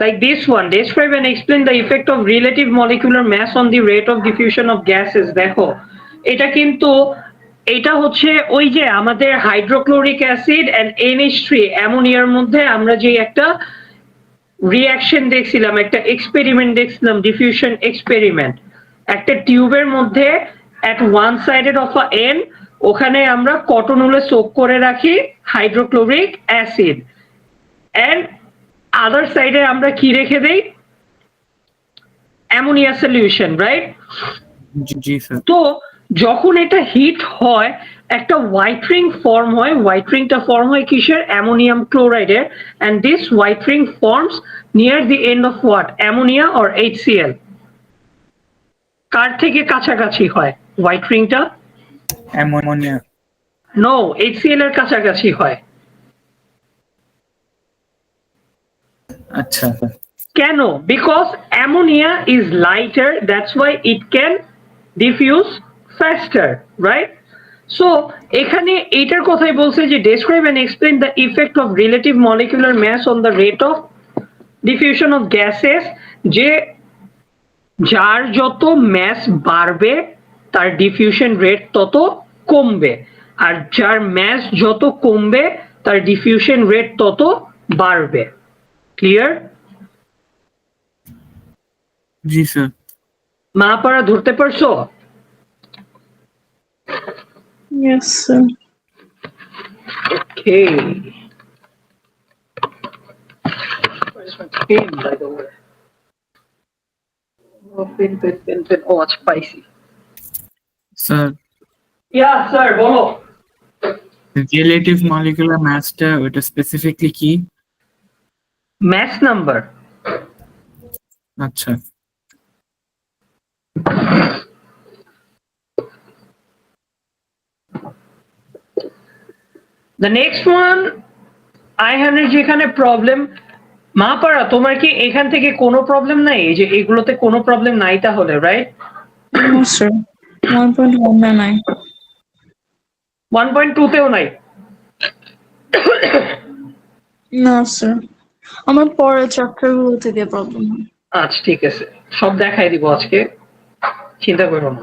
like this one, describe and explain the effect of relative molecular mass on the rate of diffusion of gases. দেখো এটা কিন্তু এটা হচ্ছে ওই যে আমাদের হাইড্রোক্লোরিক অ্যাসিড এন্ড NH3 অ্যামোনিয়ার মধ্যে আমরা যে একটা রিঅ্যাকশন দেখছিলাম, একটা এক্সপেরিমেন্ট দেখছিলাম, ডিফিউশন এক্সপেরিমেন্ট। একটা টিউবের মধ্যে at one sided of a n ওখানে আমরা কটন উলে সোক করে রাখি হাইড্রোক্লোরিক অ্যাসিড এন্ড আদার সাইডে আমরা কি রেখে দেই, অ্যামোনিয়া সলিউশন, রাইট? জি স্যার। তো যখন এটা হিট হয় একটা হোয়াইট রিং ফর্ম হয়, হোয়াইট রিংটা ফর্ম হয় কিসের, অ্যামোনিয়াম ক্লোরাইডের, and this white ring forms near the end of what, ammonia or HCl। কার থেকে কাছাকাছি হয় হোয়াইট রিংটা? অ্যামোনিয়া। নো, HCl এর কাছাকাছি হয়। আচ্ছা। কেন? Because ammonia is lighter, that's why it can diffuse faster, right? So এখানে এইটার কথাই বলছে যে describe and explain the effect of relative molecular mass on the rate of diffusion of gases, যে যার যত ম্যাস বাড়বে তার ডিফিউশন রেট তত কমবে, আর যার ম্যাস যত কমবে তার ডিফিউশন রেট তত বাড়বে। ক্লিয়ার? জি স্যার। মাপাড়া ধরতে পারছো? Yes, sir. Okay. Where's my pen, by the way? Oh, pen. Oh, it's spicy. Sir, Yeah, sir, বলো। রিলেটিভ মলিকুলার মাসটা ওটা স্পেসিফিকলি কি? Mass number. আচ্ছা। The next one, আইহানের যেখানে প্রবলেম, মাপাড়া তোমার কি এখান থেকে কোনো প্রবলেম নাই? এই যে এগুলোতে কোনো প্রবলেম নাই তাহলে, রাইট? No, sir. 1.1 না নাই। 1.2 তেও নাই? না, স্যার। আমার পরের চ্যাপ্টার গুলোতে দিয়ে প্রবলেম হয়। আচ্ছা, ঠিক আছে, সব দেখাই দিব আজকে, চিন্তা করো না।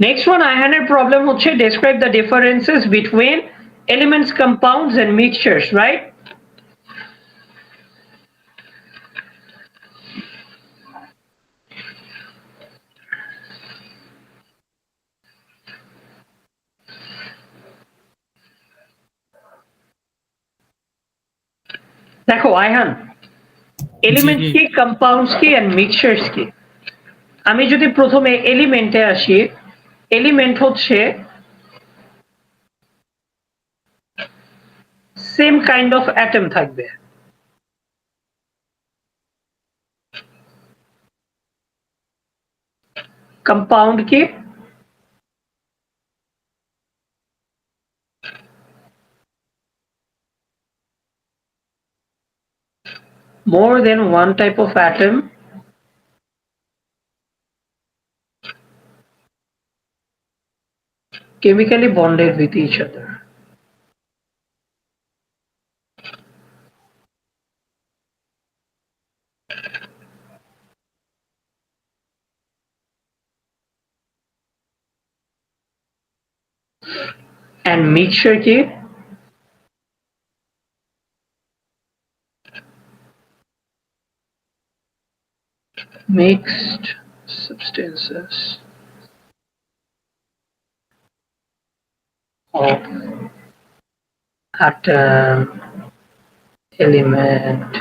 নেক্সট ওয়ান, আইহানের প্রবলেম হচ্ছে describe the differences between elements, compounds and mixtures, right? দেখো আইহান, এলিমেন্টস কি, কম্পাউন্ডস কি এন্ড মিক্সচার্স কি? আমি যদি প্রথমে এলিমেন্টে আসি, এলিমেন্ট হচ্ছে সেম কাইন্ড অফ অ্যাটম থাকবে। কম্পাউন্ড কি? More than one type of atom, chemically bonded with each other. And mixture কি? Mixed substances of atom, element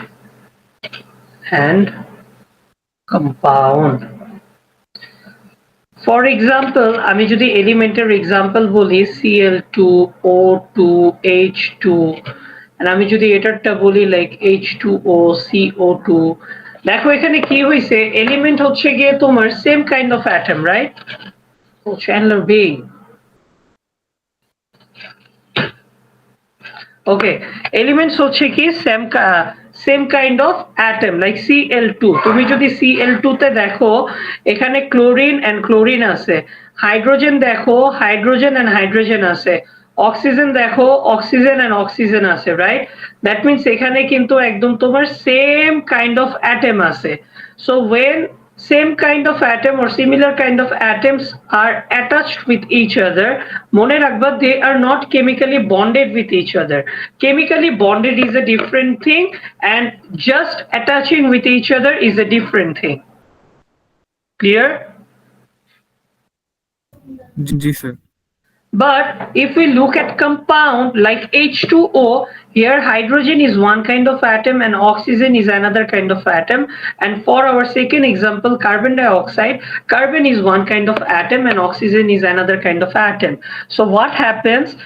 and compound. For example, আমি যদি এলিমেন্টের এক্সাম্পল বলি Cl2, O2, H2, and আমি যদি এটারটা বলি লাইক H2O, CO2, দেখো এখানে কি হইছে, এলিমেন্ট হচ্ছে গিয়ে তোমার same kind of atom, right? ও চ্যান্ডলার বি। ওকে, এলিমেন্টস হচ্ছে কি same kind of atom, like Cl2। তুমি যদি Cl2 তে দেখো এখানে ক্লোরিন এন্ড ক্লোরিন আছে, হাইড্রোজেন দেখো হাইড্রোজেন এন্ড হাইড্রোজেন আছে, অক্সিজেন দেখো অক্সিজেন এন্ড অক্সিজেন আছে রাইট দ্যাট মিন্স এখানে কিন্তু একদম তোমার সেম কাইন্ড অফ অ্যাটম আছে so when same kind of atom or similar kind of atoms are attached with each other mone rakhba they are not chemically bonded with each other chemically bonded is a different thing and just attaching with each other is a different thing clear জি sir But if we look at compound like H2O, here hydrogen is one kind of atom and oxygen is another kind of atom. And for our second example, carbon dioxide, carbon is one kind of atom and oxygen is another kind of atom. So what happens?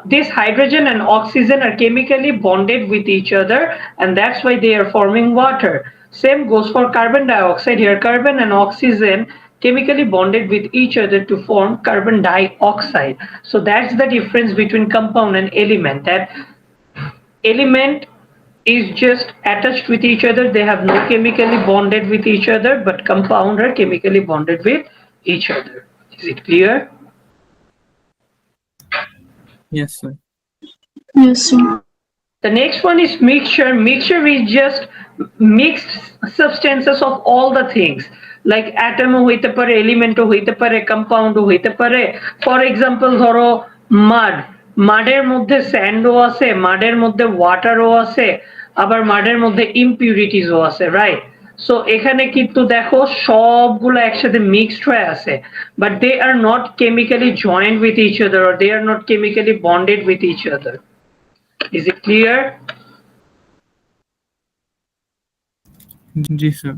This hydrogen and oxygen are chemically bonded with each other and that's why they are forming water. Same goes for carbon dioxide. Here carbon and oxygen chemically bonded with each other to form carbon dioxide. So that's the difference between compound and element. That element is just attached with each other. They have no chemically bonded with each other, but compound are chemically bonded with each other. Is it clear? Yes sir Yes, sir. The next one is mixture. Mixture is just mixed substances of all the things. Like atom হইতে পারে, element হইতে পারে, compound হইতে পারে. For example, ধরো mud. মাডের মধ্যে স্যান্ডও আছে, মাডের মধ্যে ওয়াটারও আছে, আবার মাডের মধ্যে ইমপিউরিটিসও আছে, রাইট? সো এখানে কিন্তু দেখো সবগুলো একসাথে মিক্সড হয়ে আছে but they are not chemically joint with each other or they are not chemically bonded with each other Is it clear? জি স্যার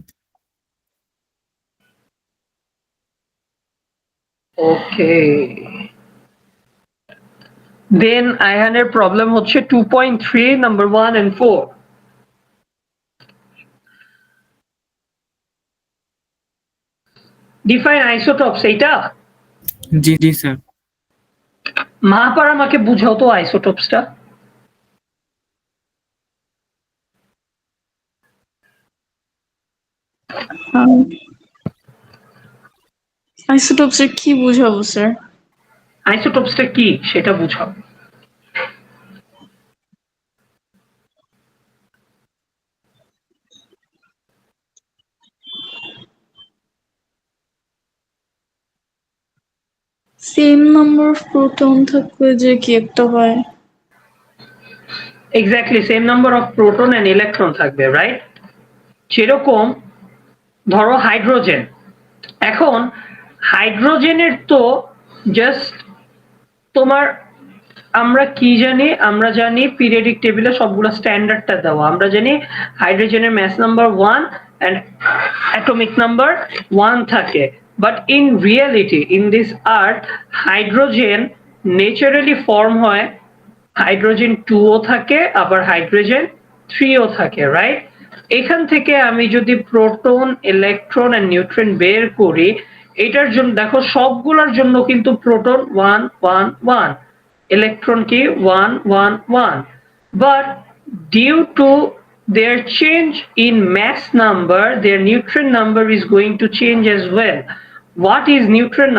Okay. Then আয়হানের problem হচ্ছে 2.3 number 1 and 4. Define isotopes এইটা জি জি স্যার মাহাপার আমাকে বুঝাও তো আইসোটোপসটা Isotopes এর কি বুঝাবো স্যার? আইসোটোপসটা কি সেটা বুঝাও সেম নাম্বার অফ প্রোটন থাকলে যে কি একটা হয়। Exactly same number of proton and electron থাকবে রাইট যেরকম ধরো হাইড্রোজেন এখন হাইড্রোজেনের তো জাস্ট তোমার আমরা কি জানি আমরা জানি পিরিয়ডিক টেবিলে সবগুলো স্ট্যান্ডার্ডটা দেওয়া আমরা জানি হাইড্রোজেনের মাস নাম্বার 1 এন্ড অ্যাটমিক নাম্বার 1 থাকে but in reality in this earth hydrogen naturally form হয় হাইড্রোজেন 2 ও থাকে আবার হাইড্রোজেন 3 ও থাকে রাইট এখান থেকে আমি যদি প্রোটন ইলেকট্রন এন্ড নিউট্রন বের করি এটার জন্য দেখো সবগুলোর জন্য কিন্তু proton 1 1 1 electron ki 1 1 1 but due to their change in mass number their neutron number is going to change as well what is neutron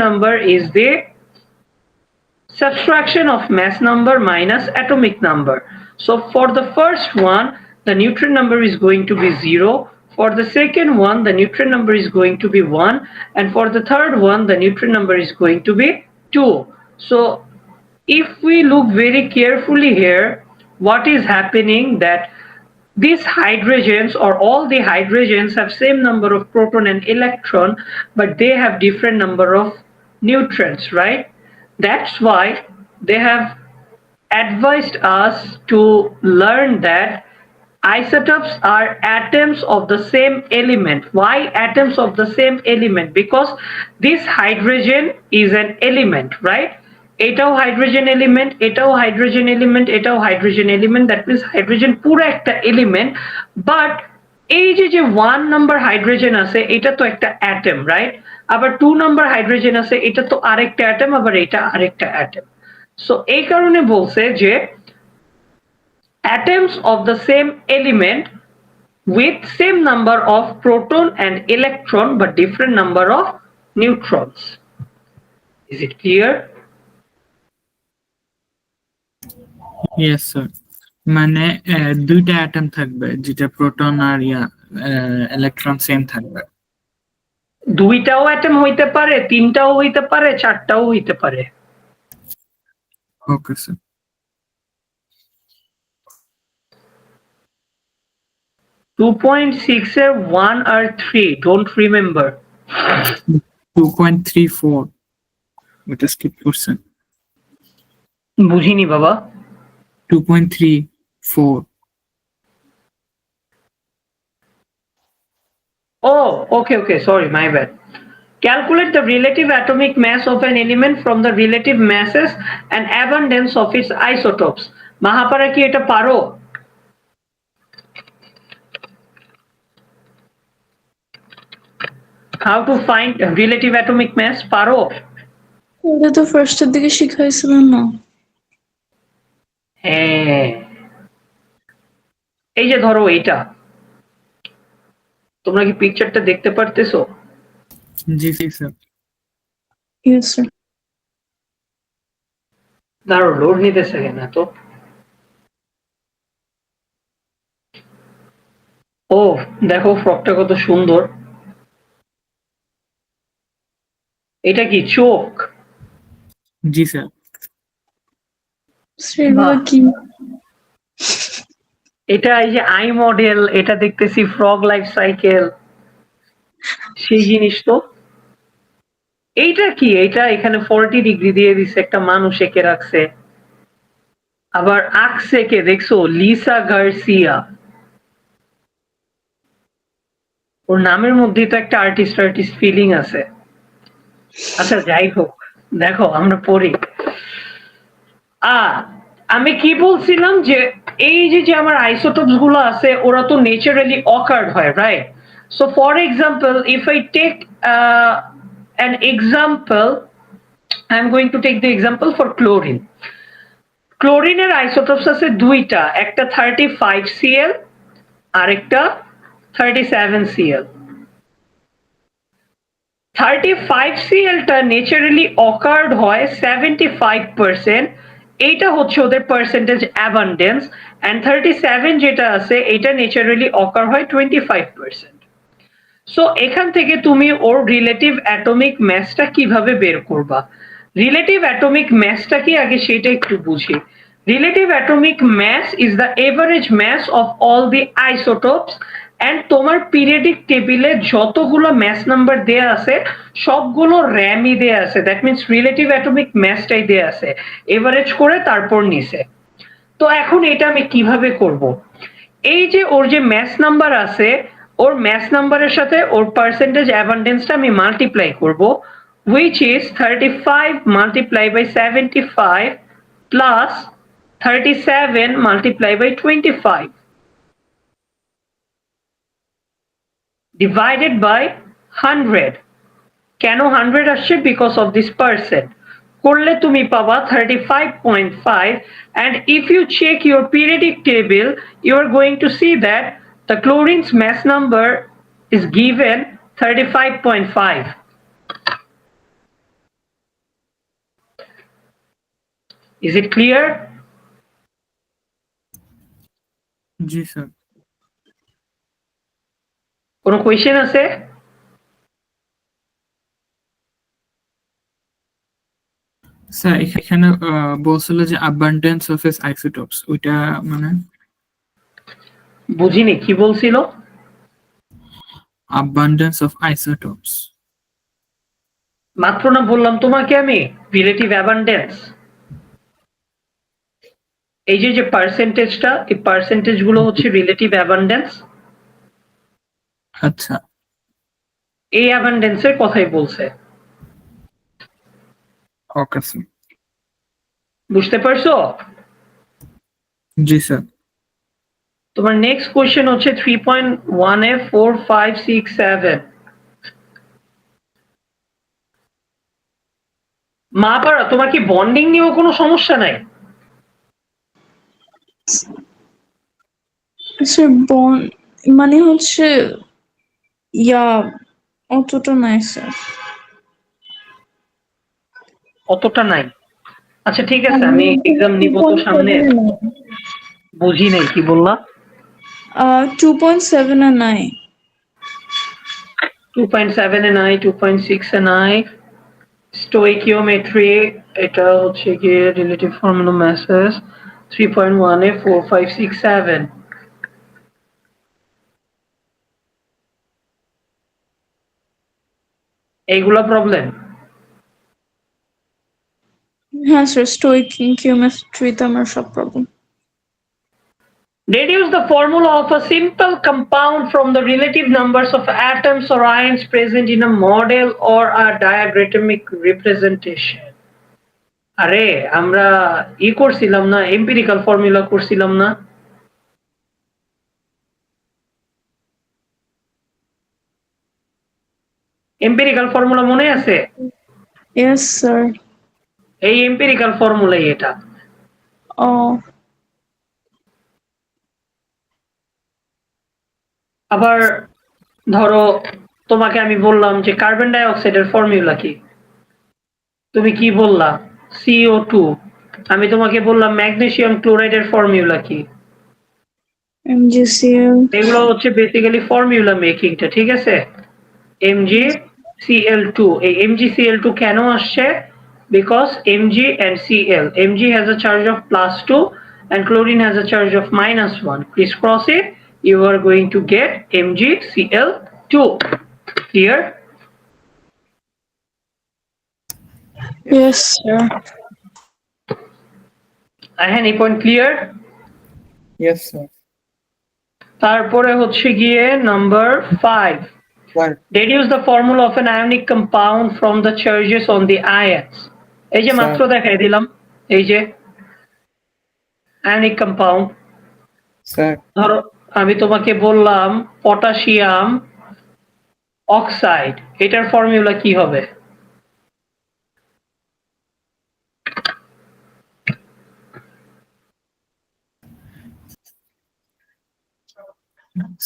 number is the subtraction of mass number minus atomic number so for the first one the neutron number is going to be 0 for the second one the neutron number is going to be 1 and for the third one the neutron number is going to be 2 so if we look very carefully here what is happening that these hydrogens or all the hydrogens have same number of proton and electron but they have different number of neutrons right that's why they have advised us to learn that isotopes are atoms of the same element why atoms of the same element because this hydrogen is an element right এটাও hydrogen element এটাও hydrogen element এটাও hydrogen element that means hydrogen পুরো একটা element but এই যে 1 number hydrogen আছে এটা তো একটা অ্যাটম রাইট আবার 2 নাম্বার হাইড্রোজেন আছে এটা তো আরেকটা অ্যাটম আবার এটা আরেকটা অ্যাটম সো এই কারণে বলছে যে atoms of the same element with same number of proton and electron but different number of neutrons is it clear yes sir, মানে দুইটা অ্যাটম থাকবে, যেটা প্রোটন আর ইলেকট্রন সেম থাকবে। দুইটাও অ্যাটম হইতে পারে, তিনটাও হইতে পারে, চারটাও হইতে পারে। Okay sir. 2.6 এর 1 আর 3 ডোন্ট রিমেম্বার। 2.34, ওটা স্কিপ করছেন। বুঝিনি বাবা। 2.34। Oh, okay, sorry, my bad. Calculate the relative atomic mass of an element from the relative masses and abundance of its isotopes. মাহাপারা কি এটা পারো? How to find relative atomic mass পারো? ওটা তো ফার্স্টের দিকে শিখাইছিলেন না? হ্যাঁ, এই যে ধরো এইটা, তোমরা কি পিকচারটা দেখতে পারতেছো? জি স্যার। Yes sir. দাঁড়ো, লোড নিতেছে কেন তো? ও দেখো ফ্রকটা কত সুন্দর। এটা কি চোখ? জি স্যার। এগুলো কি? এটা এই যে আই মডেল, এটা দেখতেছি ফ্রগ লাইফ সাইকেল, সেই জিনিস তো। এইটা কি? এইটা এখানে 40 ডিগ্রি দিয়ে দিছে, একটা মানুষ এঁকে রাখছে। আবার আঁকছে কে দেখছো? Lisa Garcia. ওর নামের মধ্যেই তো একটা আর্টিস্ট ফিলিং আছে। আচ্ছা যাই হোক, দেখো আমরা পড়ি। আমি কি বলছিলাম যে এই যে আমার আইসোটোপস গুলো আছে, ওরা তো নেচারালি অকার্ড হয়, right? So for example, if I take an example, I am going to take the example for chlorine. ক্লোরিনের আইসোটোপস আছে দুইটা, একটা 35Cl আর একটা 37Cl। 35Cl টা ন্যাচারালি অকার্ড হয় 75%, এইটা হচ্ছে ওদের পার্সেন্টেজ অ্যাবান্ডেন্স, এন্ড 37 যেটা আছে এটা ন্যাচারালি অকার হয় 25%। সো এখান থেকে তুমি ওর রিলেটিভ অ্যাটমিক ম্যাসটা কিভাবে বের করবা? রিলেটিভ অ্যাটমিক ম্যাসটা কি আগে সেটা একটু বুঝি। Relative atomic mass is the average mass of all the isotopes, and তোমার পিরিয়ডিক টেবিলে যতগুলো ম্যাস নাম্বার দেয়া আছে সবগুলো র্যামই দেয়া আছে, দ্যাট মিন্স রিলেটিভ অ্যাটমিক ম্যাসটাই দেয়া আছে, এভারেজ করে তারপর নিছে। তো এখন এটা আমি কিভাবে করব? এই যে ওর যে ম্যাস নাম্বার আছে, ওর ম্যাস নাম্বারের সাথে ওর পার্সেন্টেজ অ্যাবান্ডেন্সটা আমি মাল্টিপ্লাই করব, which is 35 multiplied by 75 plus 37 multiplied by 25 divided by 100. কেন 100 আসছে? Because of this percent. করলে তুমি পাবা 35.5, and if you check your periodic table you are going to see that the chlorine's mass number is given 35.5. Is it clear? জি sir. কোনো question আছে? Sir এখানে বলছিল যে abundance of its isotopes, ওইটা মানে বুঝিনি কি বলছিল। abundance of isotopes। মাত্র না বললাম তোমাকে আমি রিলেটিভ অ্যাবান্ডেন্স। এই যে পার্সেন্টেজটা, এই পার্সেন্টেজ গুলো হচ্ছে রিলেটিভ অ্যাবান্ডেন্স। আচ্ছা। এই অ্যাবান্ডেন্সের কথাই বলছে। Okay sir. বুঝতে পারছো? জি স্যার। তোমার নেক্সট কোশ্চেন হচ্ছে 3.1 এ 4, 5, 6, 7। মা পারা, তোমার কি বন্ডিং নিয়েও কোনো সমস্যা নাই? স্যার মানে হচ্ছে ইয়া অতটা নাই স্যার। অতটা নাই? আচ্ছা ঠিক আছে, আমি এক্সাম নিব তো সামনে, বুঝি নাই কি বললা। 2.7 and 9. 2.7 এ নাই, 2.6 এ নাই। স্টোইকিওমেট্রি, এটা হচ্ছে গিয়ে রিলেটিভ ফর্মুলা ম্যাসেস 3.1 এ 4 5 6 7। এইগুলা প্রবলেম। হ্যাঁ স্যার, স্টোইকিওমেট্রিতে আমার সব problem. Deduce the formula of a simple compound from the relative numbers of atoms or ions present in a model or a diagramic representation. আরে আমরা করছিলাম না, এম্পিরিক্যাল ফর্মুলা করছিলাম না? এম্পিরিক্যাল ফর্মুলা মনে আছে? Yes sir. এই এম্পিরিক্যাল ফর্মুলাই এটা। ও আবার ধরো তোমাকে আমি বললাম যে কার্বন ডাই অক্সাইডের ফর্মুলা কি, তুমি কি বললা? CO2। আমি তোমাকে বললাম ম্যাগনেসিয়াম ক্লোরাইডের ফর্মুলা কি, MgCl। এগুলো হচ্ছে বেসিক্যালি ফর্মুলা মেকিংটা, ঠিক আছে? MgCl2, এই MgCl2 কেন আসছে? Because Mg and Cl, Mg has a charge of +2 and chlorine has a charge of -1. Crisscross it, you are going to get MgCl2. Clear? Yes sir. Any point clear? Yes, sir. তারপরে হচ্ছে গিয়ে number 5, What? deduce the formula of an ionic compound from the charges on the ions. এই যে Sir. মাত্র দেখাই দিলাম, এই যে ionic compound। Sir. ধরো আমি তোমাকে বললাম পটাশিয়াম অক্সাইড, এটার ফর্মুলা কি হবে?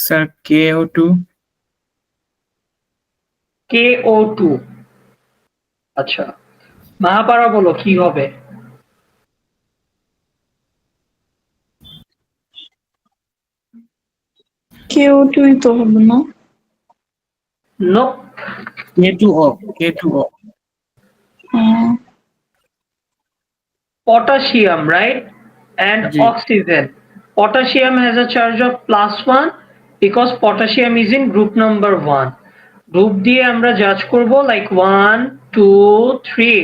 Sir, KO2. KO2। আচ্ছা, মহাপারা বলো কি হবে? KO2 তো হবে না? No, K2O. K2O. potassium, right? And Ji. oxygen. Potassium has a charge of +1 because potassium is in group number 1. Group দিয়ে আমরা জাজ করব like 1 2 3,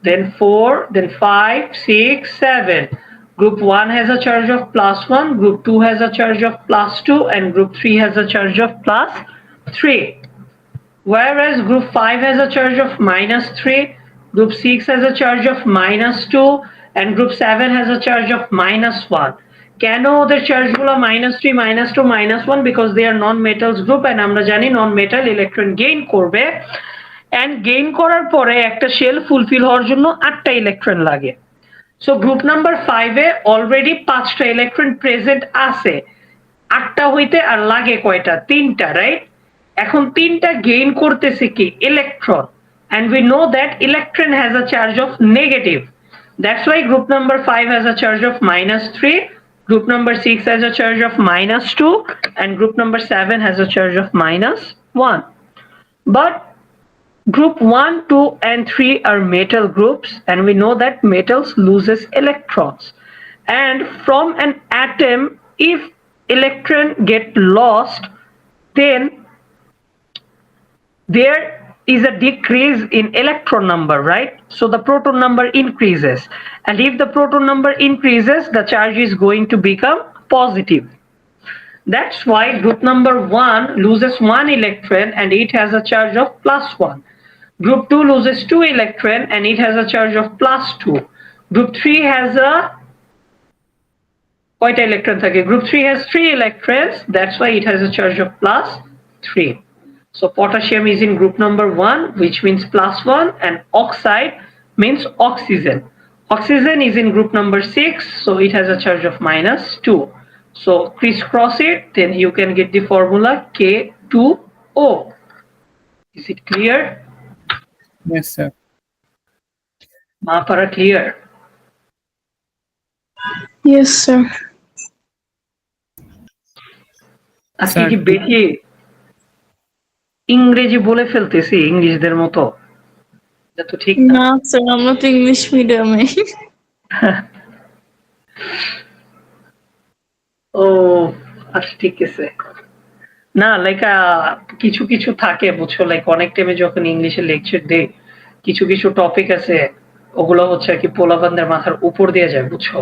then 4, then 5 6 7. Group 1 has a charge of +1, group 2 has a charge of +2, and group 3 has a charge of +3. Whereas group 5 has a charge of -3, group 6 has a charge of -2, and group 7 has a charge of -1. কেন ওদের চার্জগুলো -3 -2 -1? Because they are non-metals group and আমরা জানি non-metal electron gain করবে, and gain করার পরে একটা shell fulfil হওয়ার জন্য 8টা ইলেকট্রন লাগে। সো গ্রুপ নাম্বার 5 এ অলরেডি 5টা ইলেকট্রন প্রেজেন্ট আছে, 8টা হইতে আর লাগে কয়টা? 3টা, রাইট? এখন 3টা গেইন করতেছে কি? Electron, and we know that electron has a charge of negative. That's why group number 5 has a charge of -3, group number 6 has a charge of -2, and group number 7 has a charge of -1. But group 1, 2 and 3 are metal groups, and we know that metals loses electrons, and from an atom if electron get lost, then there is a decrease in electron number, right? So the proton number increases, and if the proton number increases, the charge is going to become positive. That's why group number 1 loses 1 electron and it has a charge of +1. Group 2 loses 2 electron and it has a charge of +2. Group 3 has a কয়টা electron থাকে? Group 3 has 3 electrons, that's why it has a charge of +3. So potassium is in group number 1, which means +1, and oxide means oxygen. Oxygen is in group number 6, so it has a charge of -2. So crisscross it, then you can get the formula K2O. Is it clear? Yes, sir. Mapara clear? Yes, sir. আজকে Sir, কি বেশি ইংরেজি বলে ফেলতেছি ইংলিশদের মতো? এটা তো ঠিক না। না স্যার, আমরা তো ইংলিশ মিডিয়ামে। ও আচ্ছা, ঠিক আছে। না লাইক কিছু কিছু থাকে বুঝছো, লাইক অনেক টাইমে যখন ইংলিশে লেকচার দেই, কিছু কিছু টপিক আছে ওগুলো হচ্ছে আর কি পোলাপানদের মাথার উপর দিয়ে যায় বুঝছো।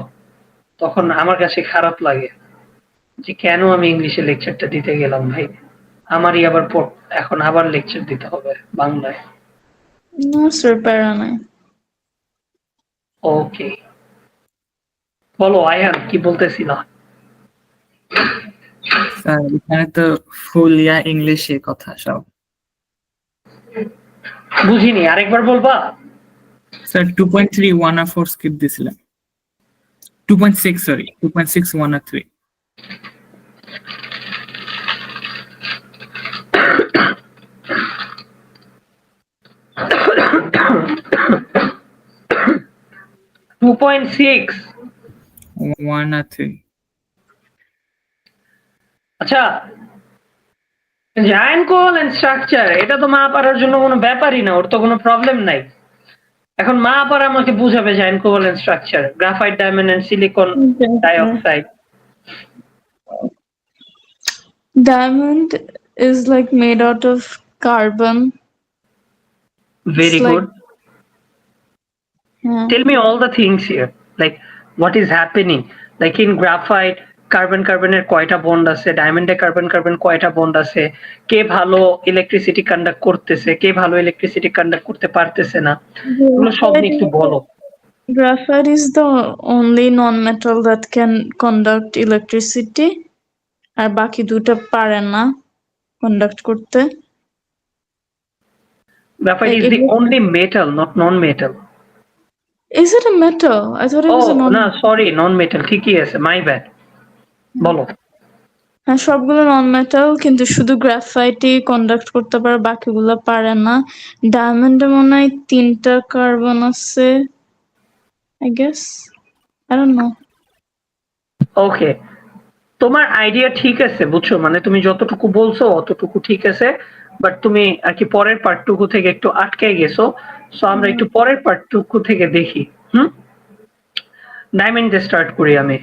তখন আমার কাছে খারাপ লাগে যে কেন আমি ইংলিশে লেকচারটা দিতে গেলাম ভাই, আমারই আবার এখন আবার লেকচার দিতে হবে বাংলায়। না স্যার, প্যারা নাই। ওকে, বলো আয়ান কি বলতেছিল? স্যার এখানে তো ফুল ইংলিশে কথা সব। বুঝিনি, আরেকবার বলবা? স্যার 2.3 1 আর 4 স্কিপ দিছিলেন। 2.6 সরি 2.6 1 আর 3। 2.6। 1 আর 3। আচ্ছা, জায়ান্ট কোভালেন্ট স্ট্রাকচার এটা তো মা পারার জন্য কোনো ব্যাপারই না, ওর তো কোনো প্রবলেম নাই। এখন মা পারা আমাকে বুঝাবে giant covalent structure, graphite, diamond and silicon dioxide. Diamond is like made out of carbon. Very It's like- good. Yeah. Tell me all the things here, like what is happening, like in graphite carbon কার্বনের কয়টা bond আছে, ডায়মন্ডে carbon carbon কয়টা bond আছে, কে ভালো electricity conduct করতেছে, কে ভালো electricity conduct করতে পারতেছে না, এগুলো সব নিয়ে একটু বলো। Graphite is the only non-metal that can conduct electricity. আর বাকি দুটো পারে না কন্ডাক্ট করতে। Graphite is the only metal, not non metal. Is it a metal? I thought it ও was a non. না সরি, নন মেটাল, ঠিকই আছে, my bad. বলো। হ্যাঁ, সবগুলো নন মেটাল, কিন্তু শুধু গ্রাফাইটই কন্ডাক্ট করতে পারে, বাকিগুলো পারে না। ডায়মন্ডে মনে হয় 3টা কার্বন আছে, I guess. I don't know. Okay, তোমার আইডিয়া ঠিক আছে বুঝছো, মানে তুমি যতটুকু বলছো অতটুকু ঠিক আছে, বাট তুমি আর কি পরের পার্টটুকু থেকে একটু আটকে গেছো। সো আমরা একটু পরের পার্টটুকু থেকে দেখি। ডায়মন্ড দিয়ে স্টার্ট করি আমি।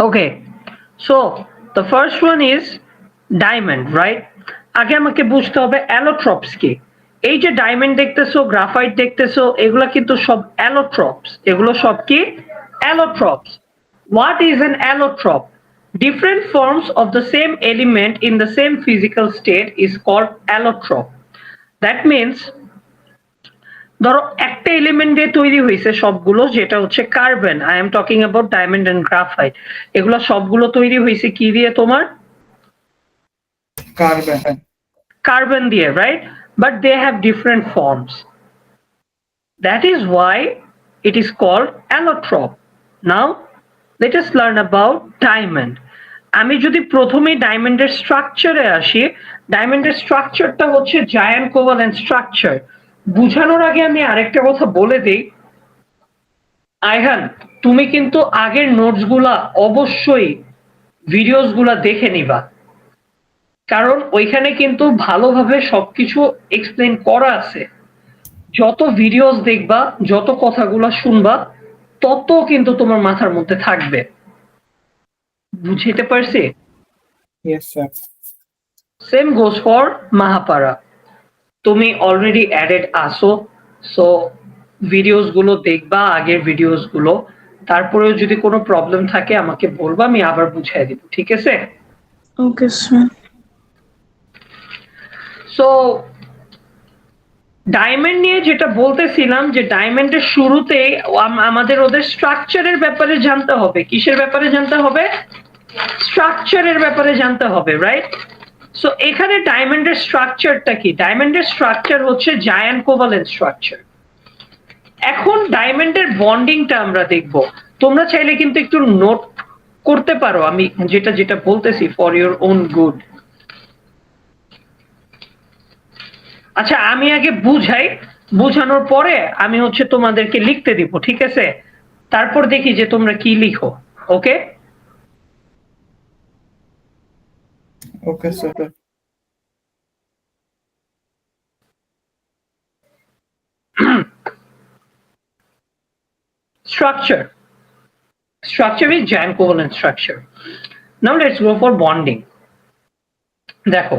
Okay, so the first one is diamond, right? আগে আমাকে বুঝতে হবে অ্যালোট্রপস কি। এই যে ডায়মন্ড দেখতেছো, গ্রাফাইট দেখতেছো, এগুলা কিন্তু সব অ্যালোট্রপস। এগুলো সব কি? অ্যালোট্রপস। What is an allotrope? Different forms of the same element in the same physical state is called allotrope. That means ধরো একটা এলিমেন্ট দিয়ে তৈরি হয়েছে সবগুলো, যেটা হচ্ছে carbon, I am talking about diamond and graphite, এগুলো সবগুলো তৈরি হয়েছে কি দিয়ে? তোমার কার্বন দিয়ে, right? But they have different forms, that is why it is called allotrope. Now let us learn about diamond. আমি যদি প্রথমেই ডায়মন্ডের স্ট্রাকচারে আসি, ডায়মন্ডের স্ট্রাকচারটা হচ্ছে জায়ান্ট কোভালেন্ট স্ট্রাকচার। বুঝানোর আগে আমি আরেকটা কথা বলে দিই, আয়হান তুমি কিন্তু আগের নোটস গুলা অবশ্যই ভিডিওস গুলা দেখে নিবা, কারণ ওইখানে কিন্তু ভালোভাবে সবকিছু এক্সপ্লেন করা আছে। যত ভিডিওস দেখবা, যত কথাগুলা শুনবা, তত কিন্তু তোমার মাথার মধ্যে থাকবে। বুঝতে পারছি? Yes sir. Same goes for Mahapara. তুমি অলরেডি অ্যাডেড আসো, সো ভিডিওস গুলো দেখবা, আগের ভিডিওস গুলো, তারপরেও যদি কোনো প্রবলেম থাকে আমাকে বলবা, আমি আবার বুঝাই দিব, ঠিক আছে? Okay sir. সো ডায়মন্ড নিয়ে যেটা বলতেছিলাম, যে ডায়মন্ডের শুরুতে আমাদের ওদের স্ট্রাকচারের ব্যাপারে জানতে হবে। কিসের ব্যাপারে জানতে হবে? স্ট্রাকচারের ব্যাপারে জানতে হবে, রাইট? সো এখানে ডায়মন্ডের স্ট্রাকচারটা কি? ডায়মন্ডের স্ট্রাকচার হচ্ছে জায়ান্ট কোভালেন্ট স্ট্রাকচার। এখন ডায়মন্ডের বন্ডিংটা আমরা দেখব। তোমরা চাইলে কিন্তু একটু নোট করতে পারো আমি যেটা যেটা বলতেছি ফর ইওর ওন গুড। আচ্ছা আমি আগে বুঝাই, বুঝানোর পরে আমি হচ্ছে তোমাদেরকে লিখতে দিব, ঠিক আছে? তারপর দেখি যে তোমরা কি লিখো। Okay okay sir. structure. Structure is giant covalent structure. Now let's go for bonding. দেখো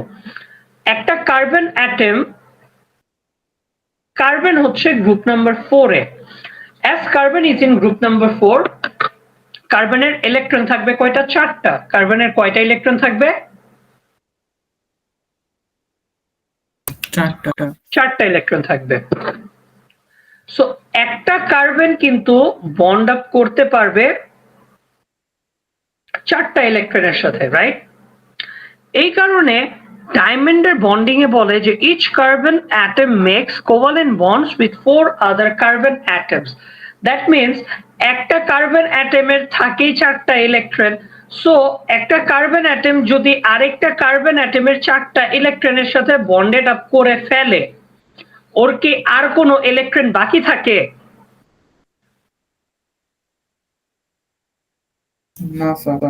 একটা কার্বন অ্যাটম, কার্বন হচ্ছে group number 4 A. as carbon is in group number 4, কার্বনের ইলেকট্রন থাকবে কয়টা? 4টা। কার্বনের কয়টা ইলেকট্রন থাকবে? 4টা ইলেকট্রন থাকবে। সো একটা কার্বন কিন্তু বন্ড আপ করতে পারবে 4টা ইলেকট্রনের সাথে, রাইট? এই কারণে ডায়মন্ডের বন্ডিং এ বলে যে each carbon atom makes covalent bonds with 4 other carbon atoms. That means একটা কার্বন অ্যাটমের থাকেই 4টা ইলেকট্রন। সো একটা কার্বন অ্যাটম যদি আরেকটা কার্বন অ্যাটমের 4টা ইলেকট্রনের সাথে বন্ডেড আপ করে ফেলে, ওর কি আর কোনো ইলেকট্রন বাকি থাকে? না স্যার।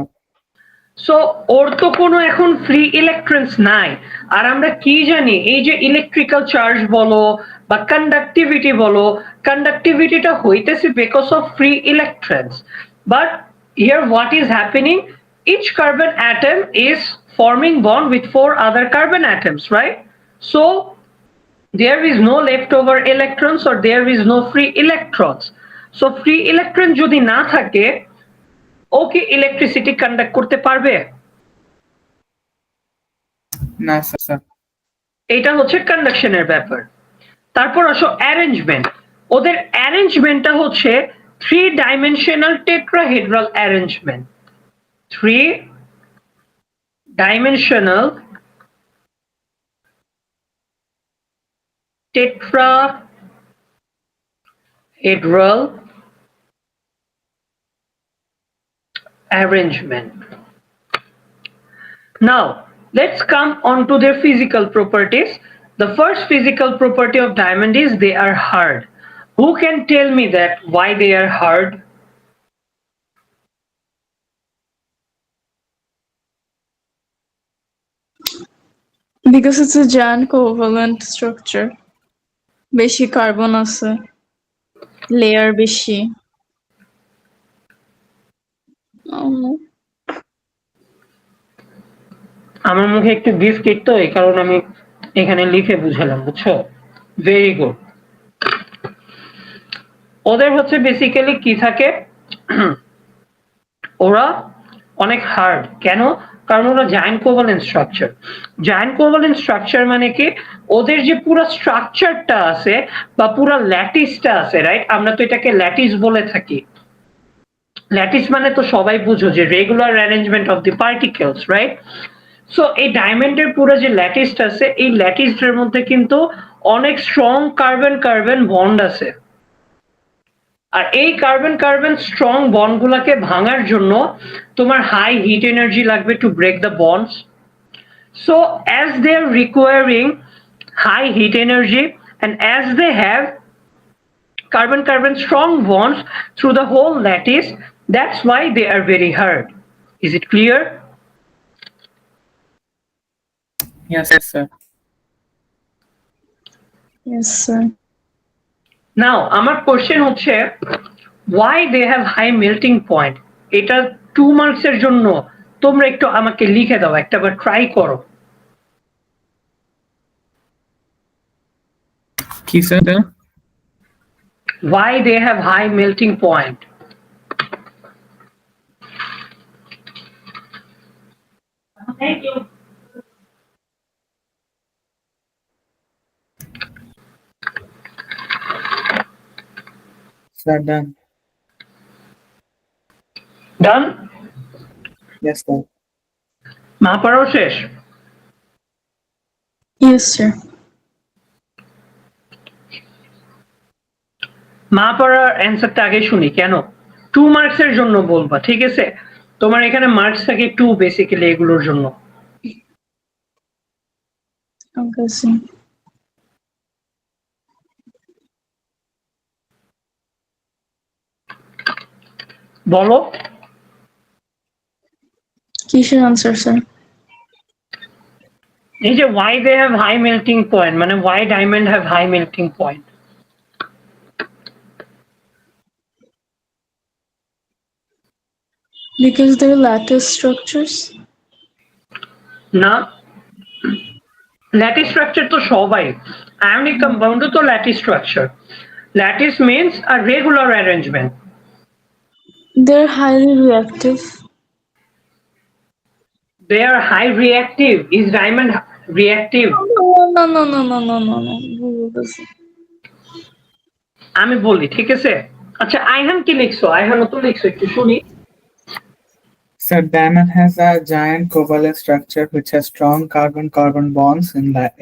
সো ওর তো কোনো এখন ফ্রি ইলেকট্রনস নাই। আর আমরা কি জানি, এই যে ইলেকট্রিক্যাল চার্জ বলো বা কন্ডাক্টিভিটি বলো, কন্ডাক্টিভিটিটা হইতেছে because of free electrons. But here what is happening, each carbon atom is forming bond with 4 other carbon atoms, right? So there is no leftover electrons or there is no free electrons. So free electron যদি না থাকে, ও কি electricity conduct করতে পারবে? না sir. এটা হচ্ছে কন্ডাকশনের ব্যাপার। তারপর আসো অ্যারেঞ্জমেন্ট। ওদের অ্যারেঞ্জমেন্টটা হচ্ছে 3 dimensional tetrahedral arrangement. 3 dimensional tetrahedral arrangement. Now, let's come on to their physical properties. The first physical property of diamond is they are hard. Who can tell me that why they are hard? Because it's a giant covalent structure. বেশি carbon আছে, layer বেশি। আমার মুখে একটু biscuit তো, এই কারণে আমি এখানে লিখে বুঝালাম, বুঝছো? Very good. ওদের হচ্ছে বেসিক্যালি কি থাকে, ওরা অনেক হার্ড। কেন? কারণ ওরা giant covalent structure. Giant covalent structure মানে কি, ওদের যে পুরো স্ট্রাকচারটা আছে বা পুরো ল্যাটিসটা আছে, রাইট? আমরা তো এটাকে ল্যাটিস বলে থাকি। ল্যাটিস মানে তো সবাই বুঝো যে regular arrangement of the particles, right? So এই ডায়মন্ডের পুরো যে ল্যাটিসটা আছে, এই ল্যাটিসটার মধ্যে কিন্তু অনেক স্ট্রং কার্বন কার্বন বন্ড আছে। আর এই কার্বন কার্বন স্ট্রং বন্ডগুলোকে ভাঙার জন্য তোমার হাই হিট এনার্জি লাগবে to break the bonds. So as they are requiring high heat energy and as they have carbon carbon strong bonds through the whole lattice, that's why they are very hard. Is it clear? Yes sir. Yes sir. Now আমার question হচ্ছে why they have high melting point. এটা 2 marks এর জন্য তোমরা একটু আমাকে লিখে দাও, একটাবার ট্রাই করো। কি sir? Why they have high melting point. Thank you. Sir, done. Done? Yes sir. মা পড়াও শেষ? Yes, sir. মা পড়ার অ্যান্সারটা আগে শুনি কেন 2 মার্কসের জন্য বলবা ঠিক আছে তোমার এখানে মার্কস থাকে 2 বেসিক্যালি এগুলোর জন্য Okay, sir. বলো কিসের আনসার স্যার? এই যে why they have high melting point মানে why diamond have high melting point Because they're lattice structures. না ল্যাটিস স্ট্রাকচার তো সবাই আয়নিক কম্পাউন্ডও তো lattice structure lattice means a regular arrangement They're highly reactive. they are high reactive is diamond reactive No. ভুল বলতেছি। আমি বলি ঠিক আছে আচ্ছা আইহান কি লিখছো আইহানও তো লিখছো একটু শুনি So diamond has a giant covalent structure which has strong carbon-carbon bonds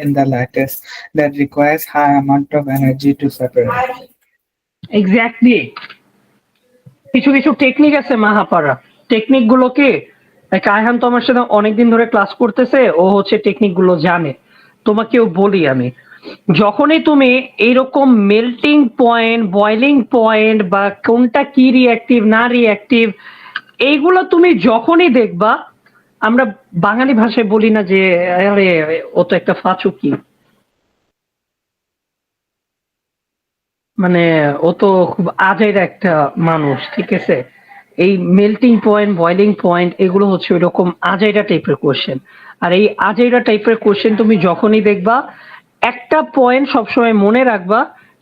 in the lattice that requires high amount of energy to separate. Exactly কিছু কিছু টেকনিক আছে মাহাপাড়া টেকনিক গুলো কি আয়হান তো আমার সাথে অনেকদিন ধরে ক্লাস করতেছে ও হচ্ছে টেকনিক গুলো জানে তোমাকেও বলি আমি যখনই তুমি এইরকম মেল্টিং পয়েন্ট বয়লিং পয়েন্ট বা কোনটা কি রিঅ্যাক্টিভ না রিঅ্যাক্টিভ এইগুলো তুমি যখনই দেখবা আমরা বাঙালি ভাষায় বলি না যে আরে ও তো একটা ফাচুকি মানে ও তো খুব আজের একটা মানুষ ঠিক আছে এই মেল্টিং পয়েন্ট বয়লিং পয়েন্ট এগুলো হচ্ছে ওইরকম আজাইরা টাইপের কোশ্চেন আর এই আজাইরা টাইপের কোশ্চেন তুমি যখনই দেখবা একটা পয়েন্ট সবসময় মনে রাখবা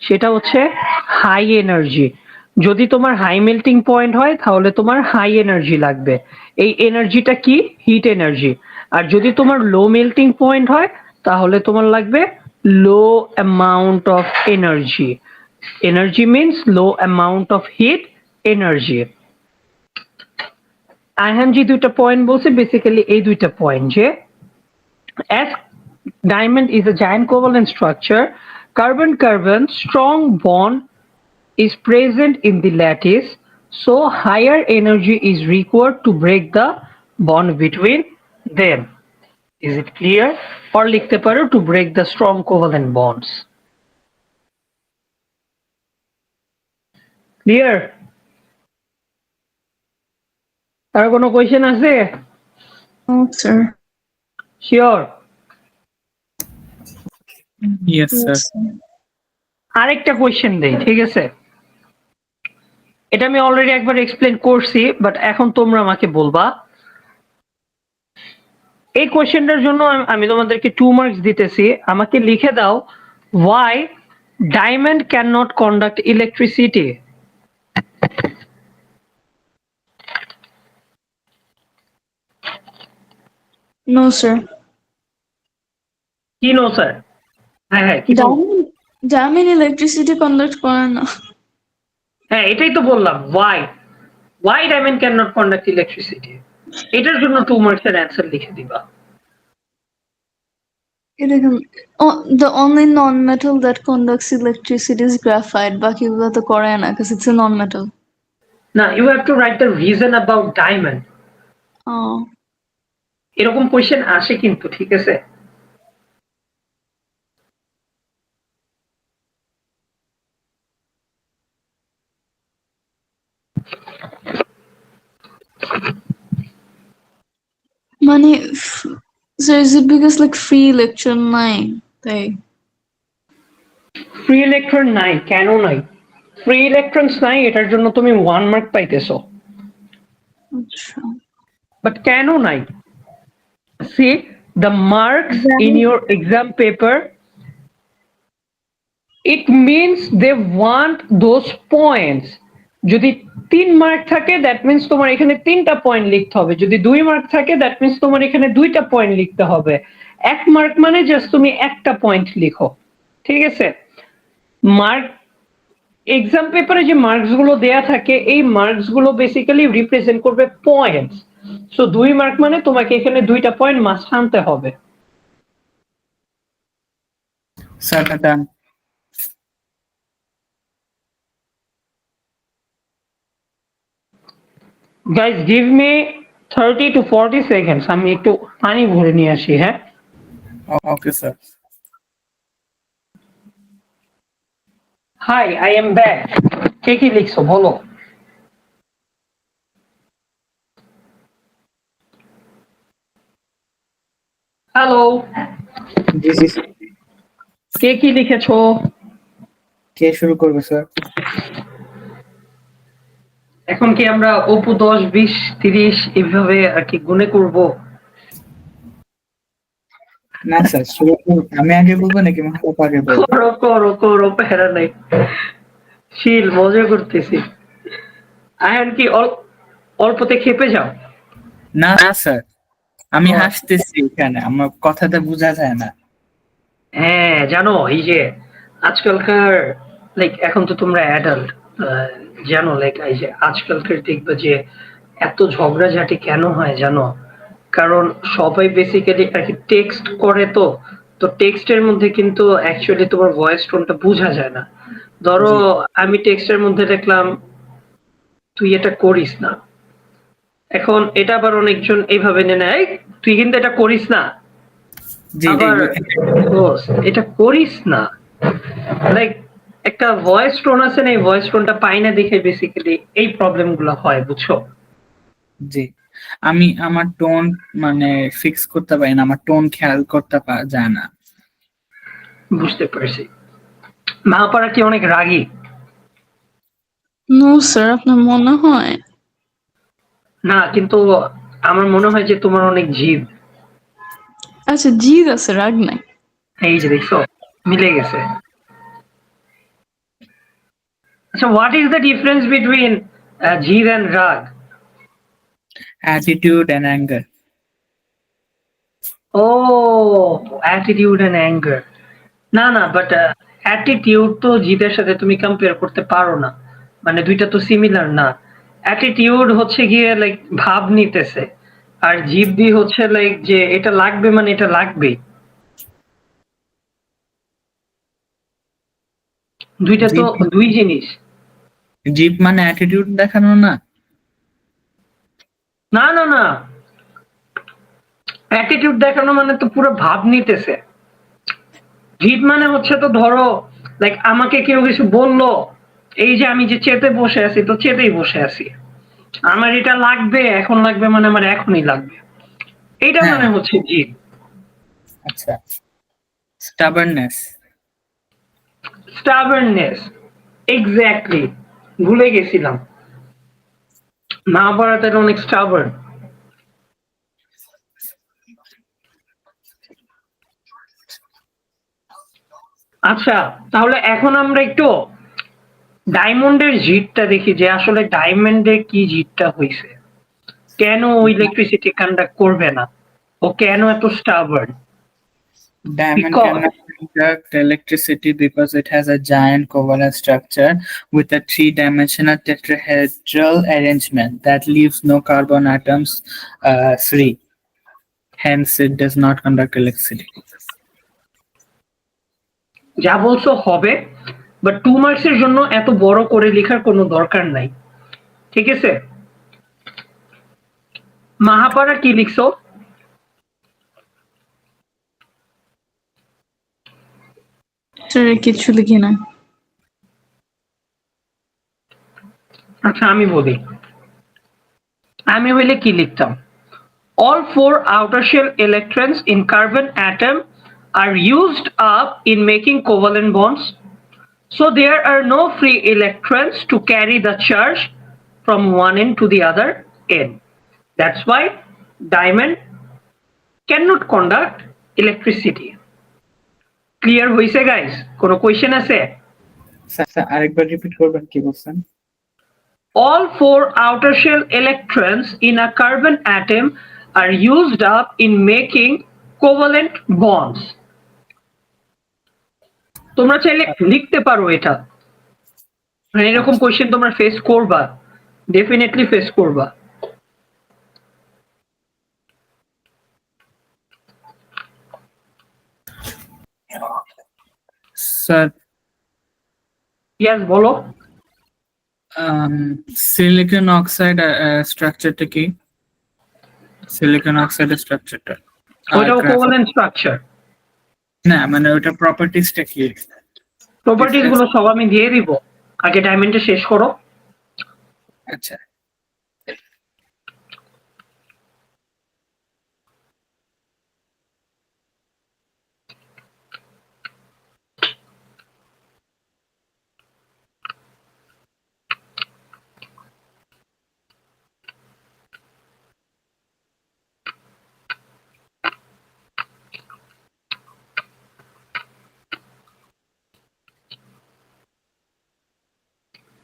সেটা হচ্ছে হাই এনার্জি যদি তোমার হাই মেল্টিং পয়েন্ট হয় তাহলে তোমার হাই এনার্জি লাগবে এই এনার্জিটা কি হিট এনার্জি আর যদি তোমার লো মেল্টিং পয়েন্ট হয় তাহলে তোমার লাগবে low amount of energy energy means low amount of heat energy Aihan যে দুইটা পয়েন্ট বলছে বেসিক্যালি এই দুইটা পয়েন্ট যে as diamond is a giant covalent structure carbon carbon strong bond is present in the lattice so higher energy is required to break the bond between them is it clear or লিখতে পারো to break the strong covalent bonds clear আর কোনো question আছে No, sir. Sure Yes, sir. Yes, sir. আরেকটা question দেই ঠিক আছে এটা আমি অলরেডি একবার এক্সপ্লেন করছি বাট এখন তোমরা আমাকে বলবা এই কোয়েশ্চেনটার জন্য আমি তোমাদেরকে 2 মার্কস দিতেছি আমাকে লিখে দাও why diamond cannot conduct electricity No, sir. কি নো স্যার হ্যাঁ কি Diamond electricity conduct করে না। হ্যাঁ এটাই তো বললাম why diamond cannot conduct electricity এটার জন্য 2 মার্কসের অ্যানসার লিখে দিবা The only non-metal that conducts electricity is graphite. বাকিগুলো তো করে না because it's a non-metal. না you have to write the reason about diamond Oh. এরকম কোয়েশ্চেন আসে কিন্তু ঠিক আছে মানে so is it because like free electron নাই তাই ফ্রি ইলেকট্রন নাই কেন নাই ফ্রি ইলেকট্রনস নাই এটার জন্য তুমি 1 মার্ক পাইতেছো আচ্ছা বাট কেন নাই see the marks in your exam paper it means they want those points যদি 3 মার্ক থাকে দ্যাট মিন্স তোমার এখানে 3টা পয়েন্ট লিখতে হবে যদি 2 মার্ক থাকে দ্যাট মিন্স তোমার এখানে 2টা পয়েন্ট লিখতে হবে 1 মার্ক মানে জাস্ট তুমি একটা পয়েন্ট লিখো ঠিক আছে মার্ক এক্সাম পেপারে যে মার্কস গুলো দেয়া থাকে এই মার্কস গুলো বেসিক্যালি রিপ্রেজেন্ট করবে পয়েন্টস সো 2 মার্ক মানে তোমাকে এখানে 2টা পয়েন্ট মাস্ট আনতে হবে Sir, done. Guys, give me 30 to 40 seconds. আমি একটু পানি ভরে নিয়ে আসি, হ্যাঁ? Okay, sir. Hi, I am back. কে কি লিখছো বলো? হ্যালো, This is কে কি লিখেছো? কে শুরু করবে স্যার? এখন কি আমরা অপু 10, 20, 30 এইভাবে আর কি গুনে করব? না স্যার, শুরু আমি আগে বলবো নাকি মাহবুব আগে বলবো? করো করো করো, প্যারা নাই। শিল, মজা করতেছি। আয়ান কি অল্পতে খেপে যাও? না না স্যার, আমি ও, হাসতেছি, এখানে আমার কথাটা বোঝা যায় না। হ্যাঁ জানো, এই যে আজকালকার লাইক এখন তো তোমরা অ্যাডাল্ট, জানো লাইক এই যে আজকালকার দেখবে যে এত ঝগড়াঝাটি কেন হয় জানো? কারণ সবাই বেসিক্যালি আর কি টেক্সট করে, তো তো টেক্সটের মধ্যে কিন্তু অ্যাকচুয়ালি তোমার ভয়েস টোনটা বোঝা যায় না। ধরো জি আমি টেক্সটের মধ্যে দেখলাম তুই এটা করিস না, এখন এটা আবার অনেকজন এইভাবে নেয়, "এই, তুই কিন্তু এটা করিস না", জি জি আবার "বস, এটা করিস না", লাইক একটা ভয়েস টোন আছে না, এই ভয়েস টোনটা পাই না দেখে বেসিক্যালি এই প্রবলেম গুলো হয়, বুঝছো? জি আমি আমার টোন মানে ফিক্স করতে পারি না, আমার টোন খেয়াল করতে যায় না। বুঝতে পারছি। মাপাড়া কি অনেক রাগী? নো স্যার, আপনার মনে হয়? না, কিন্তু আমার মনে হয় যে তোমার অনেক জিদ। আচ্ছা, জিদ আছে, রাগ নাই। এই যে দেখছো, মিলে গেছে। আচ্ছা, what is the difference between জিদ এন্ড রাগ? Attitude and anger. ও, অ্যাটিটিউড এন্ড অ্যাঙ্গার। না না, বাট অ্যাটিটিউড তো জিদের সাথে তুমি কম্পেয়ার করতে পারো না, মানে দুইটা তো সিমিলার না। অ্যাটিটিউড হচ্ছে গিয়ে লাইক ভাব নিতেছে, আর জিদ্দি হচ্ছে লাইক যে এটা লাগবে মানে এটা লাগবেই। দুইটা তো জিপ দুই জিনিস। জিপ মানে অ্যাটিটিউড দেখানো না। না না না, অ্যাটিটিউড দেখানো মানে তো পুরো ভাব নিতেছে। জিদ মানে হচ্ছে তো ধরো লাইক আমাকে কেউ কিছু বললো, এই যে আমি যে চেতে বসে আছি, তো চেতেই বসে আছি, আমার এটা লাগবে, এখন লাগবে মানে আমার এখনই লাগবে, এইটা হ্যাঁ, মানে হচ্ছে জিদ। আচ্ছা। স্টাবারনেস। স্টাবারনেস, এক্স্যাক্টলি, ভুলে গেছিলাম, মহাভারতের অনেক স্টাবার্ন। আচ্ছা, তাহলে এখন আমরা একটু ডায়মন্ডের জিটটা দেখি যে আসলে ডায়মন্ডের কি জিটটা হয়েছে, কেন ও ইলেকট্রিসিটি কন্ডাক্ট করবে না, ও কেন এত stubborn? Diamond because cannot conduct electricity because it has a giant covalent structure with a three-dimensional tetrahedral arrangement that leaves no carbon atoms free. Hence, it does not conduct electricity. যা বলছো হবে, but 2 মার্কসের জন্য এত বড় করে লেখার কোনো দরকার নাই, ঠিক আছে? মাহাপাড়া কি লিখছো? স্যার, কিছু লিখি না। আচ্ছা আমি বলি, আমি হইলে কি লিখতাম? All four outer shell electrons in carbon atom are used up in making covalent bonds, so there are no free electrons to carry the charge from one end to the other end. That's why diamond cannot conduct electricity. Clear হইছে guys? কোনো question আছে? Sir আরেকবার repeat করবেন, কি বলছেন? All four outer shell electrons in a carbon atom are used up in making covalent bonds. তোমরা চাইলে লিখতে পারো এটা, মানে এরকম কোয়েশ্চেন তোমরা ফেস করবা, ডেফিনেটলি ফেস করবা। স্যার ইয়েস বলো। সিলিকন অক্সাইড স্ট্রাকচারটা কি? সিলিকন অক্সাইডের স্ট্রাকচারটা ওইটাও কোভালেন্ট স্ট্রাকচার। না মানে ওটা প্রপার্টিসটা কি? প্রপার্টিজ গুলো সব আমি দিয়ে দিব, আগে ডায়মন্ডটা শেষ করো। আচ্ছা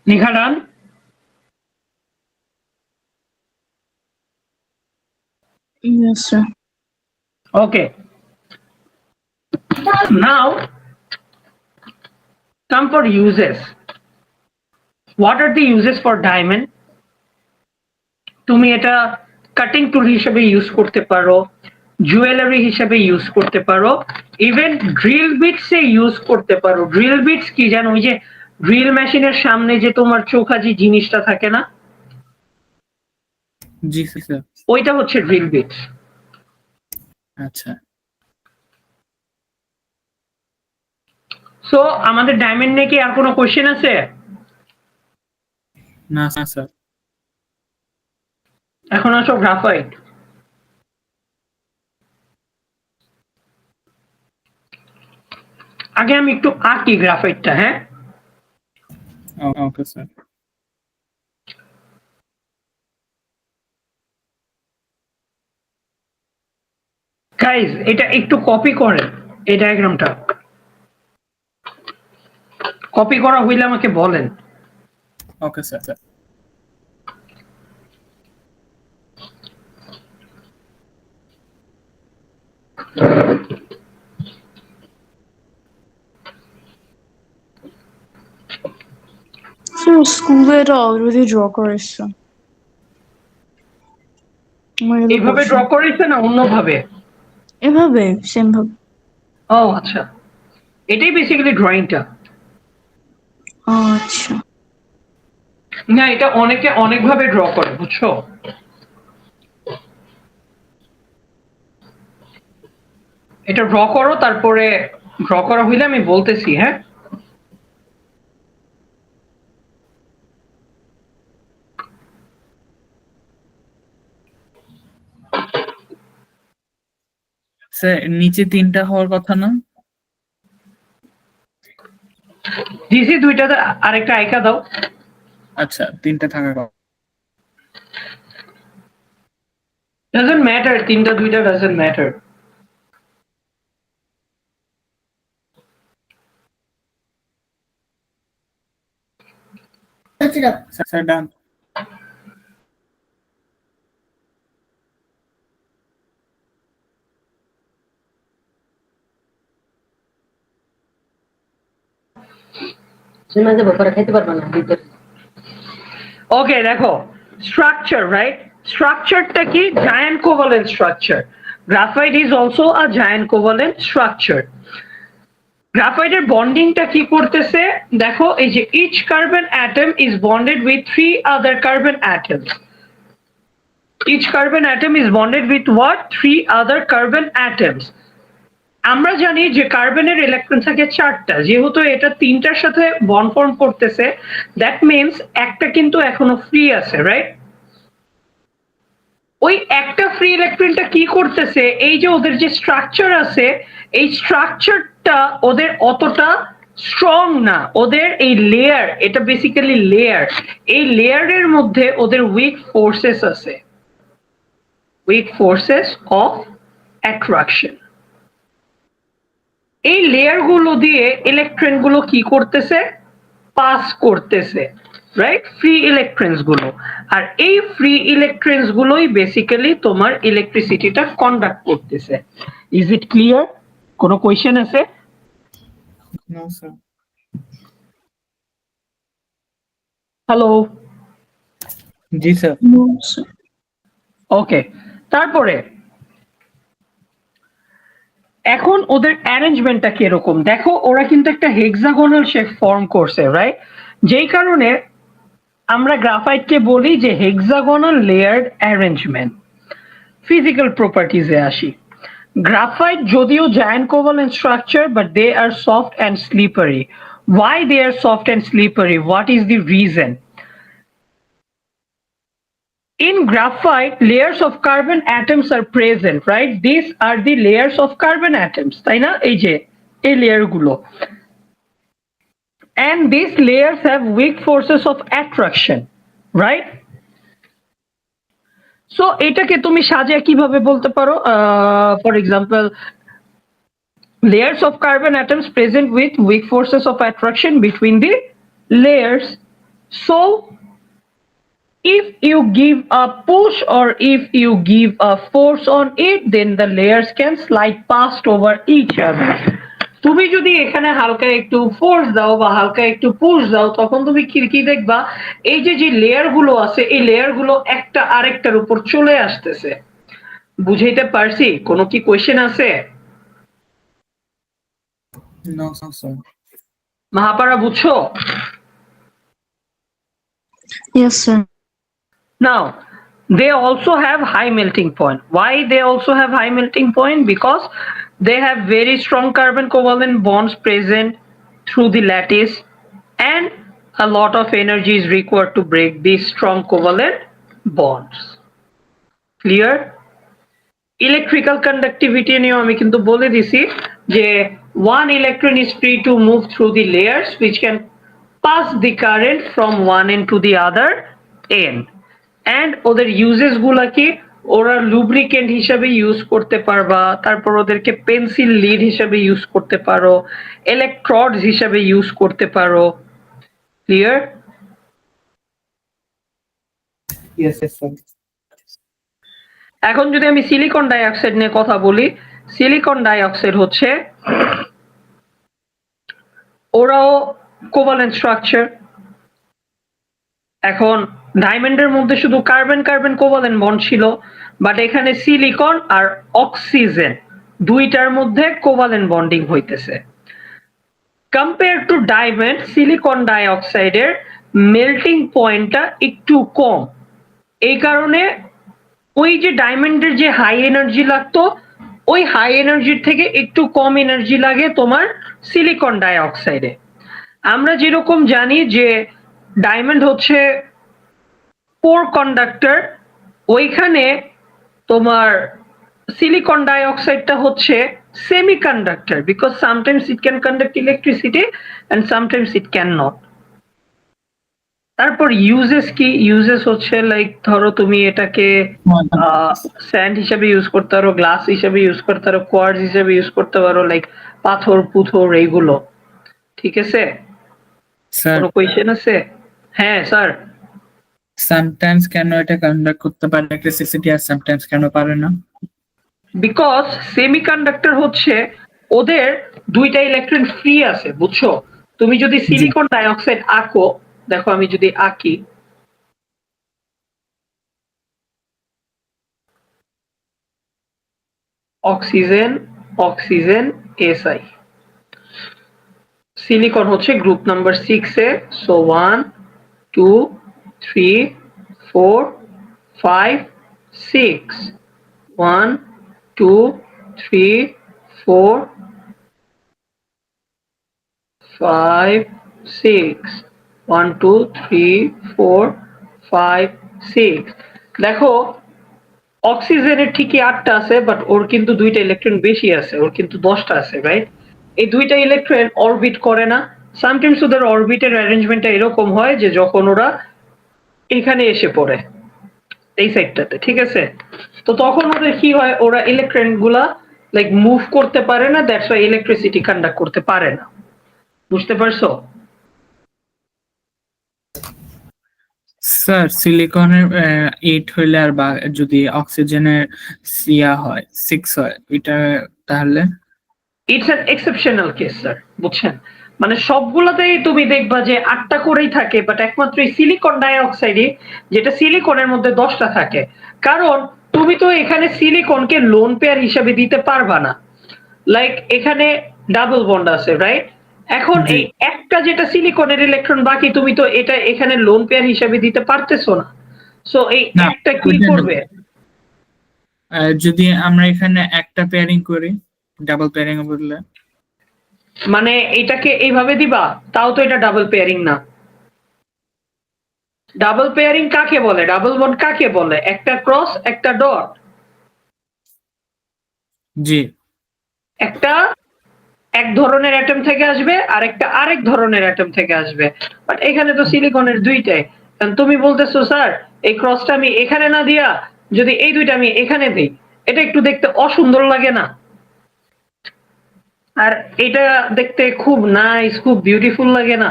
লেখা ডান? Yes, sir. Okay. Now, come for uses. What are the uses for diamond? তুমি এটা কাটিং টুল হিসেবে ইউজ করতে পারো, জুয়েলারি হিসেবে ইউজ করতে পারো, ইভেন ড্রিল বিটস এ ইউজ করতে পারো। ড্রিল বিটস কি জানো? ওই যে ড্রিল মেশিনের সামনে যে তোমার চোখাজি জিনিসটা থাকে না, জি স্যার। ওইটা হচ্ছে ড্রিল বিটস। আচ্ছা সো আমাদের ডায়মন্ড নিয়ে কি আর কোনো কোশ্চেন আছে? না স্যার। এখন আসো গ্রাফাইট। আগে আমি একটু আঁকি গ্রাফাইটটা, হ্যাঁ? Okay sir. গাইজ এটা একটু কপি করেন, এই ডায়াগ্রামটা কপি করা হইলে আমাকে বলেন। Okay sir. So, স্কুলে এটা অলরেডি ড্র করেছে। এইভাবে ড্র করেছে না অন্যভাবে? এভাবে সেম ভাবে। ও আচ্ছা, এটাই বেসিক্যালি ড্রয়িংটা। আচ্ছা না, এটা অনেকে অনেকভাবে ড্র করে, বুঝছো? এটা ড্র করো, তারপরে ড্র করা হইলে আমি বলতেছি, হ্যাঁ? স্যার নিচে 3টা হওয়ার কথা না? ডিসি দুইটাতে আরেকটা আইকা দাও। আচ্ছা 3টা থাকার কথা। ডাজন্ট ম্যাটার, তিনটা দুইটা doesn't matter. Sir done. Okay দেখো, স্ট্রাকচার, রাইট? স্ট্রাকচারটা কি? Giant covalent structure. Graphite is also a giant covalent structure. গ্রাফাইটের বন্ডিংটা কি করতেছে দেখো, এই যে each carbon atom is bonded with 3 other carbon atoms. Each carbon atom is bonded with what? 3 other carbon atoms. আমরা জানি যে কার্বনের ইলেকট্রন থাকে 4টা, যেহেতু এটা 3টার সাথে বন্ড ফর্ম করতেছে, দ্যাট মিনস একটা কিন্তু এখনো ফ্রি আছে, রাইট? ওই একটা ফ্রি ইলেকট্রনটা কি করতেছে, এই যে ওদের যে স্ট্রাকচার আছে, এই স্ট্রাকচারটা ওদের অতটা স্ট্রং না। ওদের এই লেয়ার, এটা বেসিক্যালি লেয়ার, এই লেয়ারের মধ্যে ওদের উইক ফোর্সেস আছে, উইক ফোর্সেস অফ অ্যাট্রাকশন। এই লেয়ার গুলো দিয়ে ইলেকট্রন গুলো কি করতেছে? পাস করতেছে, রাইট? ফ্রি ইলেকট্রনস গুলো। আর এই ফ্রি ইলেকট্রনস গুলোই বেসিক্যালি তোমার ইলেকট্রিসিটিটা কন্ডাক্ট করতেছে। Is it clear? কোনো কোয়েশ্চেন আছে? No sir. হ্যালো? জি স্যার। ওকে, তারপরে এখন ওদের অ্যারেঞ্জমেন্টটা কিরকম দেখো, ওরা কিন্তু একটা হেক্সাগোনাল শেপ ফর্ম করছে, রাইট? যেই কারণে আমরা গ্রাফাইটকে বলি যে হেক্সাগোনাল লেয়ার্ড অ্যারেঞ্জমেন্ট। ফিজিক্যাল প্রপার্টিজে আসি। গ্রাফাইট যদিও giant covalent structure, but they are soft and slippery. Why they are soft and slippery? What is the reason? In graphite, layers of carbon atoms are present, right? These are the layers of carbon atoms, তাই না? এই যে এই layer গুলো, and these layers have weak forces of attraction, right? So এটাকে তুমি সাজিয়ে কিভাবে বলতে পারো? For example, layers of carbon atoms present with weak forces of attraction between the layers. So if you give a push or if you give a force on it, then the layers can slide past over each other. তুমি যদি এখানে হালকা একটু force দাও বা হালকা একটু push দাও, তখন তুমি কি দেখবা, এই যে যে লেয়ার গুলো আছে এই লেয়ার গুলো একটা আরেকটার উপর চলে আসতেছে। বুঝাইতে পারছি? কোনো কি কোয়েশ্চেন আছে? No, sir. মাহাপাড়া বুঝছো? Yes, sir. Now, they also have high melting point. Why they also have high melting point? Because they have very strong carbon covalent bonds present through the lattice, and a lot of energy is required to break these strong covalent bonds. Clear? Electrical conductivity নিয়ে আমি কিন্তু বলে দিছি যে one electron is free to move through the layers which can pass the current from one end to the other end. And ওদের uses গুলা কি, ওরা লুব্রিকেন্ট হিসাবে ইউজ করতে পারবা, তারপর ওদেরকে পেন্সিল লিড হিসাবে ইউজ করতে পারো, ইলেকট্রোডস হিসাবে ইউজ করতে পারো। ক্লিয়ার? Yes, sir. এখন যদি আমি সিলিকন ডাইঅক্সাইড নিয়ে কথা বলি, সিলিকন ডাইঅক্সাইড হচ্ছে ওরাও কোভালেন্ট স্ট্রাকচার। এখন ডায়মন্ডের মধ্যে শুধু কার্বন কার্বন কোভালেন্ট বন্ড ছিল, বাট এখানে সিলিকন আর অক্সিজেন দুইটার মধ্যে কোভালেন্ট বন্ডিং হইতেছে। কম্পেয়ার টু ডায়মন্ড, সিলিকন ডাইঅক্সাইডের মেল্টিং পয়েন্টটা একটু কম। এই কারণে ওই যে ডায়মন্ডের যে হাই এনার্জি লাগতো, ওই হাই এনার্জির থেকে একটু কম এনার্জি লাগে তোমার সিলিকন ডাইঅক্সাইডে। আমরা যেরকম জানি যে ডায়মন্ড হচ্ছে পোর কন্ডাক্টর, ওইখানে তোমার সিলিকন ডাইঅক্সাইডটা হচ্ছে semiconductor, because sometimes it can conduct electricity and sometimes it can not. তারপর ইউজেস কি? ইউজেস হচ্ছে লাইক ধরো তুমি এটাকে স্যান্ড হিসেবে ইউজ করতে পারো, গ্লাস হিসেবে ইউজ করতে পারো, কোয়ার্টজ হিসেবে ইউজ করতে পারো, লাইক পাথর পুথর এইগুলো। ঠিক আছে? Sir, কোনো কোয়েশ্চেন আছে? হ্যাঁ স্যার। sometimes কেন এটা কন্ডাক্ট করতে পারে ইলেকট্রিসিটি আর sometimes কেন পারে না? বিকজ সেমিকন্ডাক্টর হচ্ছে ওদের দুইটা ইলেকট্রন ফ্রি আছে, বুঝছো? তুমি যদি সিলিকন ডাইঅক্সাইড আঁকো, দেখো আমি যদি আঁকি, অক্সিজেন অক্সিজেন এসআই, সিলিকন হচ্ছে গ্রুপ নাম্বার 6 এ। সো 1 2 3 4 5 6, 1 2 3 4 5 6, 1 2 3 4 5 6। দেখো অক্সিজেনের ঠিকই 8টা আছে, বাট ওর কিন্তু দুইটা ইলেকট্রন বেশি আছে, ওর কিন্তু 10টা আছে, রাইট? এই দুইটা ইলেকট্রন অরবিট করে না। সামটাইমস ওদের অরবিটের অ্যারেঞ্জমেন্টটা এরকম হয় যে যখন ওরা এখানে এসে পড়ে এই সাইডটাতে, ঠিক আছে? তো তখন ওদের কি হয়, ওরা ইলেকট্রন গুলা লাইক মুভ করতে পারে না, দ্যাটস ওয়াই ইলেকট্রিসিটি কন্ডাক্ট করতে পারে না। বুঝতে পারছো? স্যার সিলিকনের 8 হইলে আর যদি অক্সিজেনের সিয়া হয় 6 হয়, এটা তাহলে it's an exceptional case sir, বুঝছেন? মানে সবগুলাতেই তুমি দেখবা যে 8টা করেই থাকে, বাট একমাত্র এই সিলিকন ডাইঅক্সাইডে, যেটা সিলিকনের মধ্যে 10টা থাকে। কারণ তুমি তো এখানে সিলিকনকে লোন পেয়ার হিসেবে দিতে পারবা না। লাইক এখানে ডাবল বন্ড আছে, রাইট? এখন জি। এই একটা যেটা সিলিকনের ইলেকট্রন বাকি, তুমি তো এটা এখানে লোন পেয়ার হিসেবে দিতে পারতেছো না। সো এই না, একটা কি ওইটা না। করবে? যদি আমরা এখানে একটা পেয়ারিং করি, ডাবল পেয়ারিং এর বদলে, মানে এটাকে এইভাবে দিবা, তাও তো এটা ডাবল পেয়ারিং না। ডাবল পেয়ারিং কাকে বলে, ডাবল বন্ড কাকে বলে? একটা ক্রস একটা ডট, জি একটা এক ধরনের অ্যাটম থেকে আসবে আর একটা আরেক ধরনের অ্যাটম থেকে আসবে। বাট এখানে তো সিলিকনের দুইটাই। কারণ তুমি বলতেছো স্যার এই ক্রসটা আমি এখানে না দিয়া যদি এই দুইটা আমি এখানে দিই, এটা একটু দেখতে অসুন্দর লাগে না? আর এটা দেখতে খুব নাইস, খুব বিউটিফুল লাগে না?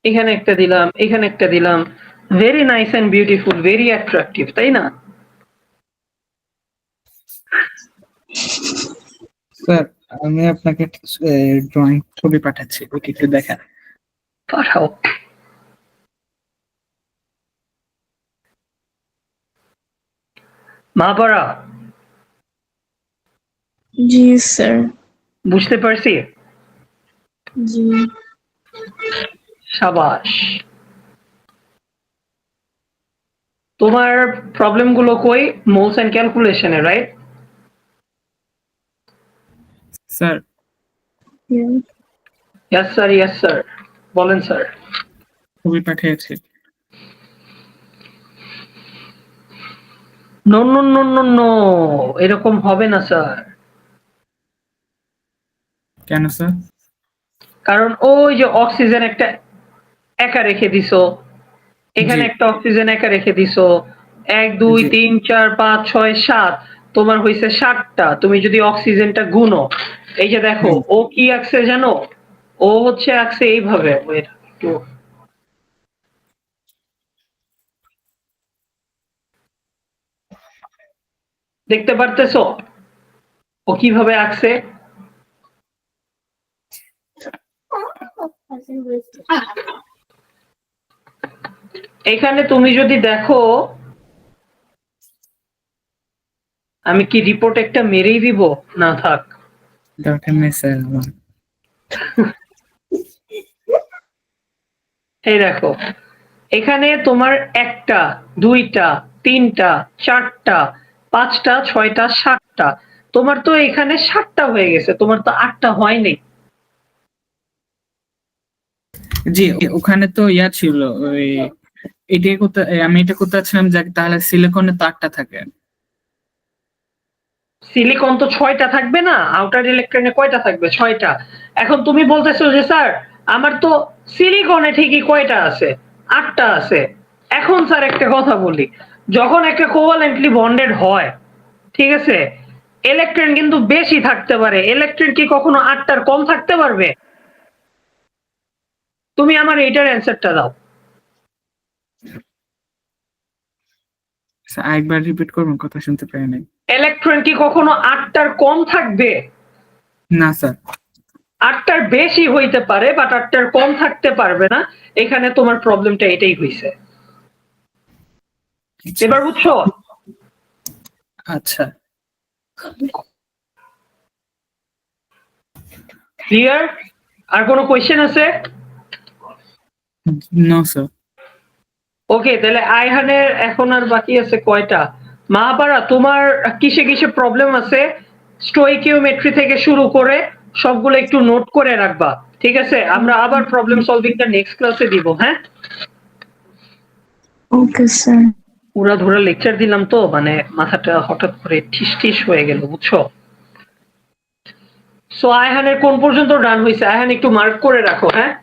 এখানে একটা দিলাম, এখানে একটা দিলাম, very nice and beautiful, very attractive, তাই না? স্যার, আমি আপনাকে ড্রয়িং ছবি পাঠাচ্ছি, ওকে একটু দেখেন। পাঠাও। মহাপড়া, জি স্যার। বুঝতে পারছি? জি। সাবাস। তোমার প্রবলেম গুলো কই? মোলস এন্ড ক্যালকুলেশনে, রাইট? Sir, yes sir, yes sir, বলেন স্যার। ছবি পাঠিয়েছি। No no no no no, এরকম হবে না স্যার। কেন স্যার? কারণ ওই যে অক্সিজেন একটা একা রেখে দিছো, এখানে জি একটা অক্সিজেন একা রেখে দিছো, 1 2 জি 3 4 5 6 7, তোমার হইছে 7টা। তুমি যদি অক্সিজেনটা গুনো, এই যে দেখো হুম, ও কি আঁকছে জানো? ও হচ্ছে আঁকছে এইভাবে, wait, একটু দেখতে পারতেছো ও কিভাবে আঁকছে? এখানে তুমি যদি দেখো, আমি কি রিপোর্ট একটা মেরেই দিব? না থাক। দরকার নেই স্যার আমার। এই দেখো, এখানে তোমার 1টা 2টা 3টা 4টা 5টা 6টা 7টা, তোমার তো এখানে 7টা হয়ে গেছে, তোমার তো 8টা হয়নি। জি, ওখানে তো ইয়া ছিল, ওই এটাই করতে, আমি এটা করতে চাচ্ছিলাম যে তাহলে সিলিকনের তারটা থাকে। সিলিকন তো 6টা থাকবে না? আউটার ইলেকট্রনে কয়টা থাকবে? 6টা। এখন তুমি বলতেছো যে স্যার আমার তো সিলিকনে ঠিকই কয়টা আছে? 8টা আছে। এখন স্যার একটা কথা বলি, যখন একটা কোভালেন্টলি বন্ডেড হয়, ঠিক আছে, ইলেকট্রন কিন্তু বেশি থাকতে পারে। ইলেকট্রন কি কখনো 8টার কম থাকতে পারবে? তুমি আমার এইটার অ্যান্সারটা দাও। স্যার, আরেকবার রিপিট করবেন, কথা শুনতে পাই নাই। ইলেকট্রন কি কখনো 8টার কম থাকবে? না স্যার। 8টার বেশি হইতে পারে, বাট 8টার কম থাকতে পারবে না। এখানে তোমার প্রবলেমটা এটাই হইছে। এবার বুঝছো? আচ্ছা, ক্লিয়ার? আর কোনো কোয়েশ্চেন আছে? No sir. ওকে, তাহলে আইহানের এখন আর বাকি আছে কয়টা? মাহাপাড়া, তোমার কিসে কিসে প্রবলেম আছে স্টোইকিওমেট্রি থেকে শুরু করে সবগুলো একটু নোট করে রাখবা, ঠিক আছে? আমরা আবার প্রবলেম সলভিংটা নেক্সট ক্লাসে দিব, হ্যাঁ? Okay sir. পুরা ধরে লেকচার দিলাম তো, মানে মাথাটা হঠাৎ করে ঠিস ঠিস হয়ে গেল, বুঝছো? সো আয়হানের কোন পর্যন্ত রান হয়েছে? আয়হান একটু মার্ক করে রাখো, হ্যাঁ?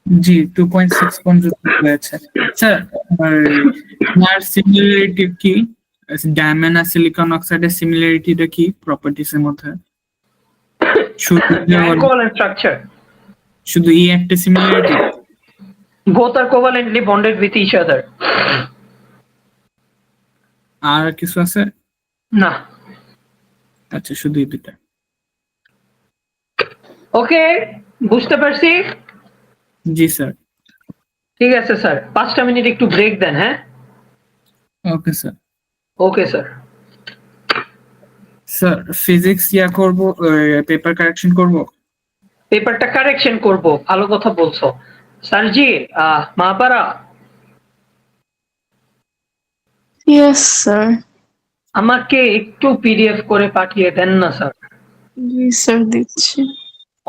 জি, 2.6 পর্যন্ত হয়েছে স্যার। আর সিমিলারিটি কি? ডায়মন্ড আর সিলিকন অক্সাইডের সিমিলারিটিটা কি প্রপার্টিস এর মধ্যে? শুধু Giant covalent structure. শুধু এই একটা similarity? Both are covalently bonded with each other. আর কিছু আছে? না। আচ্ছা, শুধু এই দুটা। ওকে, বুঝতে পারছি। জি স্যার। ঠিক আছে স্যার, 5টা মিনিট একটু ব্রেক দেন, হ্যাঁ? Okay sir. Okay sir. Sir physics করব, পেপার কারেকশন করব। পেপারটা কারেকশন করব, ভালো কথা বলছো। স্যারজি, মাপারা, ইয়েস স্যার। আমাকে একটু পিডিএফ করে পাঠিয়ে দেন না স্যার। জি স্যার, দিচ্ছি।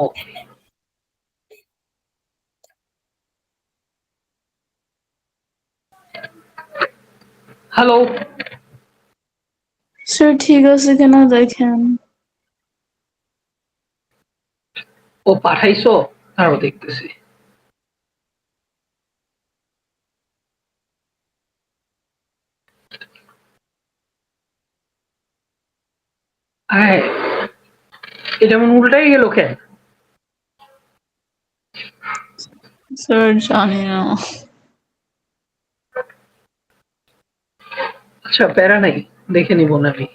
ওকে। হ্যালো। স্যার ঠিক আছে কিনা দেখেন। ও পাঠাইছো, আরো দেখতেছি। হ্যাঁ, এটা এমন উল্টাই গেল কেন? স্যার জানি না। আচ্ছা, প্যারা নাই, দেখে নিব না আমি।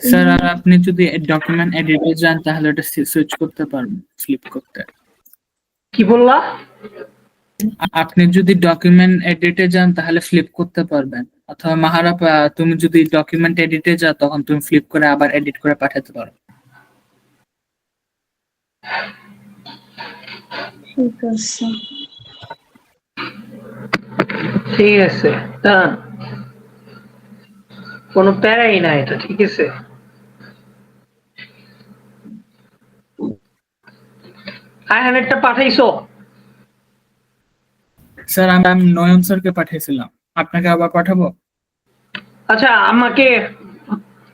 স্যার আর আপনি যদি ডকুমেন্ট এডিটে যান তাহলে ওটা সুইচ করতে পারবেন, ফ্লিপ করতে। কি বললা? আপনি যদি ডকুমেন্ট এডিটে যান তাহলে ফ্লিপ করতে পারবেন, অথবা মাহারাপ তুমি যদি ডকুমেন্ট এডিটে যাও তখন তুমি ফ্লিপ করে আবার এডিট করে পাঠাতে পারো। ঠিক আছে। ঠিক আছে, ডান। কোনো প্যারাই না এটা, ঠিক আছে। আয়হানেরটা পাঠাইছো? স্যার আমি নয়ন স্যারকে পাঠিয়েছিলাম, আপনাকে আবার পাঠাবো? আচ্ছা, আমাকে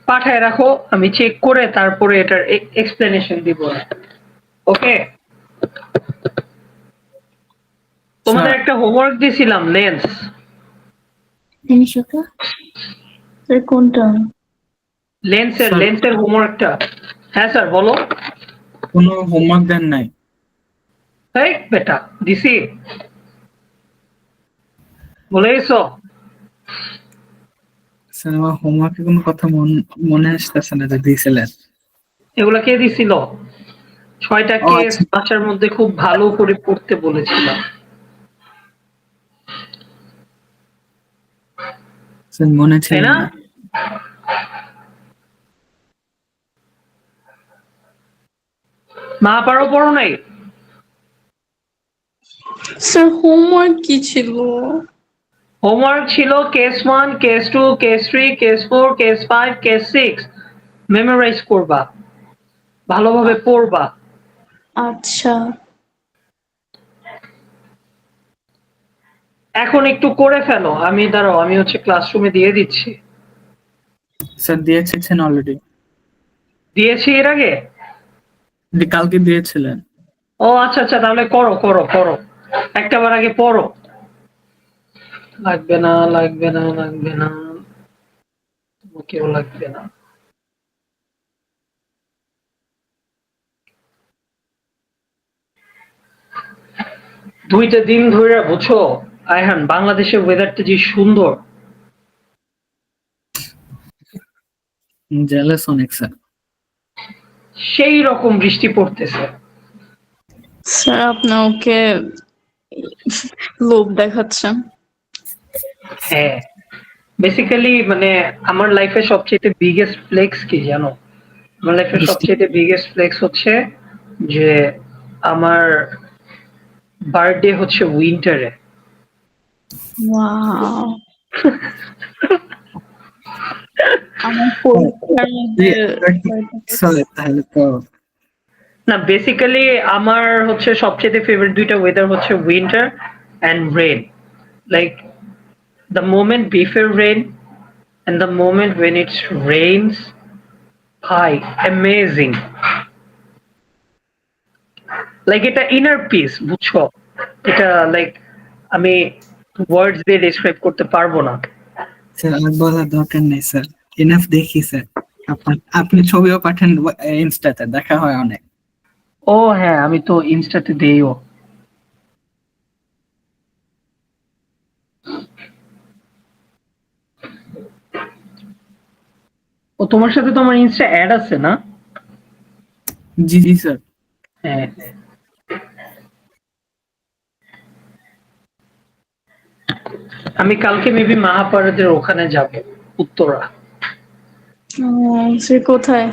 পাঠায় রাখো, আমি চেক করে তারপরে এটার এক্সপ্লেনেশন দিব। ওকে। তোমাদের স্যার একটা হোমওয়ার্ক দিয়েছিলাম, লেন্স। স্যার কোনটা? লেন্সের স্যার লেন্সের হোমওয়ার্কটা। হ্যাঁ স্যার, বলো। কোনো হোমওয়ার্ক দেন নাই? এই বেটা, দিছি, বলে গেছো। স্যার আমার হোমওয়ার্কে কোনো কথা মনে আসতেছে না যে দিয়েছিলেন। এগুলা কে দিছিল? 6টা ও কেস আচ্ছা, বাসার মধ্যে খুব ভালো করে পড়তে বলেছিলাম। স্যার মনে তাই ছিল না? না। মা পারো পড়ো নাই? স্যার হোমওয়ার্ক কি ছিল? হোমওয়ার্ক ছিল case 1, case 2, case 3, case 4, case 5, case 6 memorise করবা, ভালোভাবে পড়বা। আচ্ছা। এখন একটু করে ফেলো, আমি দাঁড়াও, আমি হচ্ছে ক্লাসরুমে দিয়ে দিচ্ছি। স্যার দিয়েছেন অলরেডি, দিয়েছি এর আগে? কালকে দিয়েছিলেন। ও আচ্ছা আচ্ছা, তাহলে করো করো করো, একটাবার আগে পড়ো। লাগবে না, লাগবে না, লাগবে না, কেউ লাগবে না। দুইটা দিন ধরে বুঝছো আয়হান, বাংলাদেশের ওয়েদারটা যে সুন্দর। জেলাস অনেক স্যার। সেই রকম বৃষ্টি পড়তেছে। স্যার আপনি ওকে লোভ দেখাচ্ছেন। হ্যাঁ, বেসিক্যালি মানে আমার লাইফের সবচেয়ে বিগেস্ট ফ্লেক্স কি জানো? আমার লাইফের বৃষ্টি। সবচেয়ে বিগেস্ট ফ্লেক্স হচ্ছে যে আমার বার্থডে হচ্ছে উইন্টারে। ওয়াও। আমার পরীক্ষার মধ্যে স্যার তাহলে তো না, বেসিক্যালি আমার হচ্ছে সবচেয়ে ফেভারিট দুইটা ওয়েদার হচ্ছে winter and rain. Like the moment before rain and the moment when it rains, ভাই অ্যামেজিং। লাইক এটা ইনার পিস, বুঝছো? এটা লাইক আমি ওয়ার্ডস দিয়ে ডেসক্রাইব করতে পারবো না। স্যার আর বলার দরকার নেই স্যার, এনাফ দেখি স্যার। আপনি ছবিও পাঠান ইনস্টাতে, দেখা হয় অনেক। ও হ্যাঁ, আমি তো ইনস্টাতে দেইও। ও তোমার সাথে তো আমার ইনস্টা অ্যাড আছে না? জি জি স্যার। হ্যাঁ হ্যাঁ। আমি কালকে মেবি মাহাপাড়াদের ওখানে যাব, উত্তরা। সে কোথায়?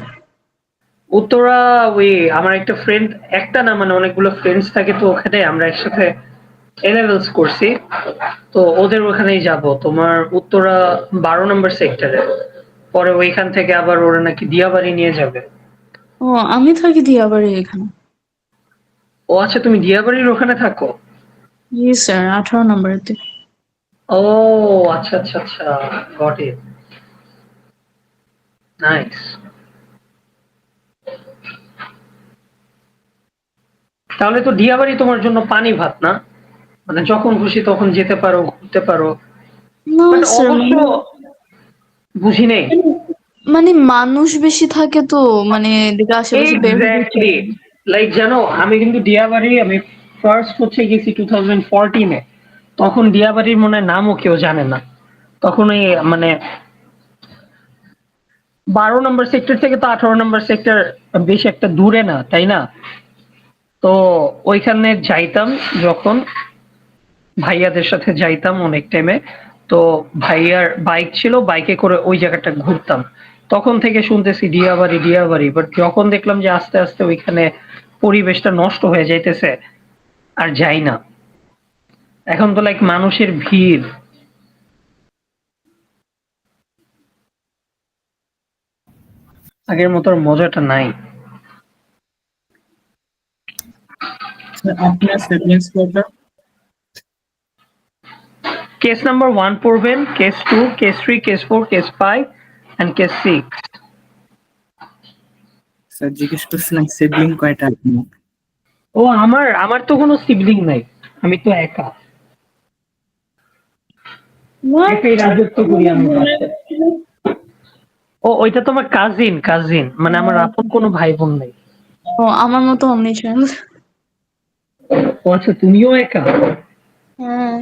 উত্তরা, ওই আমার একটা ফ্রেন্ড, একটা না মানে অনেকগুলো ফ্রেন্ডস থাকে, তো ওখানে আমরা একসাথে এ লেভেলস করছি, তো ওদের ওখানেই যাব তোমার উত্তরা 12 নম্বর সেক্টরে। পরে ওইখান থেকে আবার ওরা নাকি দিয়াবাড়ি নিয়ে যাবে। ও, আমি থাকি দিয়াবাড়ি এখানে। ও আচ্ছা, তুমি দিয়াবাড়ির ওখানে থাকো? জি স্যার, 18 নম্বরেতে। ও আচ্ছা আচ্ছা আচ্ছা, গট ইট, নাইস। তাহলে তো দিয়াবাড়ি তোমার জন্য পানি ভাত না, মানে যখন খুশি তখন যেতে পারো, ঘুরতে পারো। না বাট স্যার, অবশ্য বুঝি নেই। মানে মানুষ বেশি থাকে তো, মানে এদিকে আশেপাশে বের হতে ইচ্ছা এক্স্যাক্টলি, করে না। লাইক জানো আমি কিন্তু দিয়াবাড়ি আমি ফার্স্ট হচ্ছে গেছি 2014-এ। তখন দিয়াবাড়ির মনে হয় নামও কেউ জানে না। তখন ওই মানে 12 নম্বর সেক্টর থেকে তো 18 নম্বর সেক্টর বেশ একটা দূরে না, তাই না? তো ওইখানে যাইতাম যখন, ভাইয়াদের সাথে যাইতাম অনেক টাইমে। তো ভাইয়ার বাইক ছিল, বাইকে করে ওই জায়গাটা ঘুরতাম। তখন থেকে শুনতেছি দিয়াবাড়ি দিয়াবাড়ি, বাট যখন দেখলাম যে আস্তে আস্তে ওইখানে পরিবেশটা নষ্ট হয়ে যাইতেছে, আর যাই না। এখন তো লাইক মানুষের ভিড়, আগের মতো আর মজাটা নাই। আপনার সিবলিংস কয়টা? কেস নাম্বার 1 পড়বেন, case 2, case 3, case 4, case 5 and case 6। Sir জিজ্ঞেস করছিলাম সিবলিং কয়টা আপনার? ও আমার আমার তো কোনো সিবলিং নাই, আমি তো একা, What? একাই রাজত্ব করি আমি বাসায়। ও ওইটা তো আমার কাজিন, কাজিন মানে আমার আপন কোনো ভাই বোন নাই। ও, আমার মতো অনলি চাইল্ড। ও আচ্ছা, তুমিও একা? হ্যাঁ।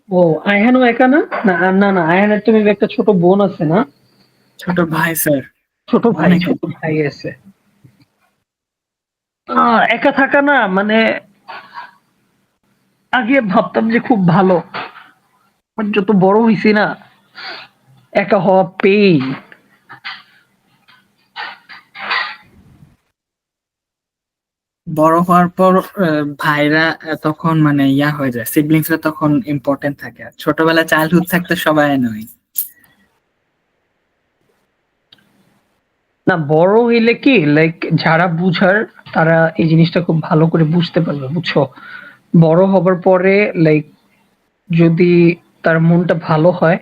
ও আয়হানও একা না? না না না, আয়হানের তুমি একটা ছোট বোন আছে না? ছোট ভাই স্যার, অনেক। ছোট ভাই আছে। একা থাকা না মানে আগে ভাবতাম যে খুব ভালো, বাট যত বড় হইছি না, একা হওয়া পেইন। বড় হওয়ার পর ভাইরা তখন মানে ইয়া হয়ে যায়, সিবলিংসরা তখন ইম্পর্টেন্ট থাকে। আর ছোটবেলা চাইল্ডহুড থাকতে সবাই নয়। না বড় হইলে কি লাইক যারা বুঝার তারা এই জিনিসটা খুব ভালো করে বুঝতে পারবে, বুঝছো? বড় হবার পরে লাইক যদি তার মনটা ভালো হয়,